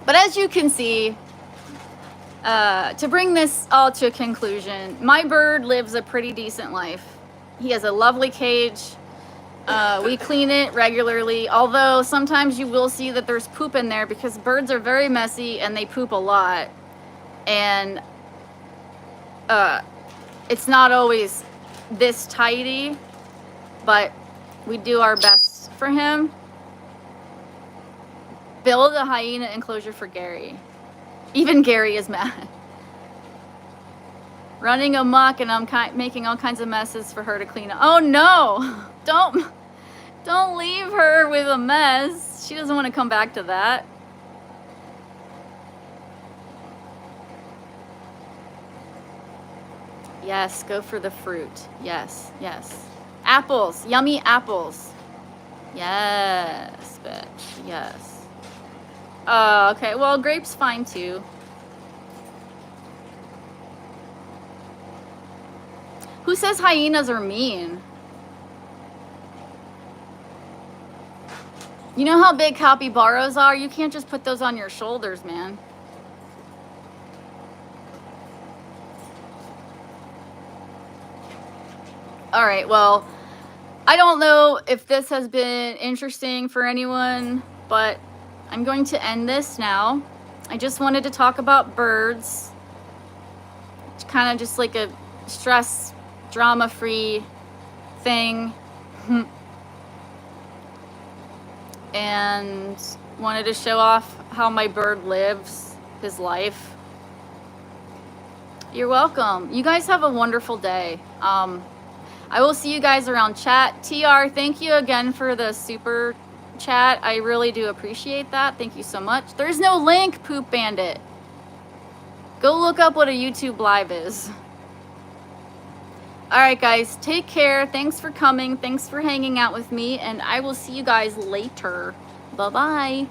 But as you can see, to bring this all to a conclusion, my bird lives a pretty decent life. He has a lovely cage. We clean it regularly, although sometimes you will see that there's poop in there because birds are very messy and they poop a lot. And it's not always this tidy, but we do our best for him. Build a hyena enclosure for Gary. Even Gary is mad. Running amok, and I'm making all kinds of messes for her to clean up. Oh no! Don't leave her with a mess. She doesn't want to come back to that. Yes, go for the fruit. Yes, yes. Apples, yummy apples. Yes, bitch, yes. Oh, okay, well, grapes fine too. Who says hyenas are mean? You know how big capybaras are? You can't just put those on your shoulders, man. All right, well, I don't know if this has been interesting for anyone, but I'm going to end this now. I just wanted to talk about birds. It's kind of just like a stress, drama-free thing. And wanted to show off how my bird lives his life. You're welcome. You guys have a wonderful day. I will see you guys around chat. TR, thank you again for the super chat. I really do appreciate that. Thank you so much. There's no link, Poop Bandit. Go look up what a YouTube Live is. All right, guys, take care. Thanks for coming. Thanks for hanging out with me, and I will see you guys later. Bye-bye.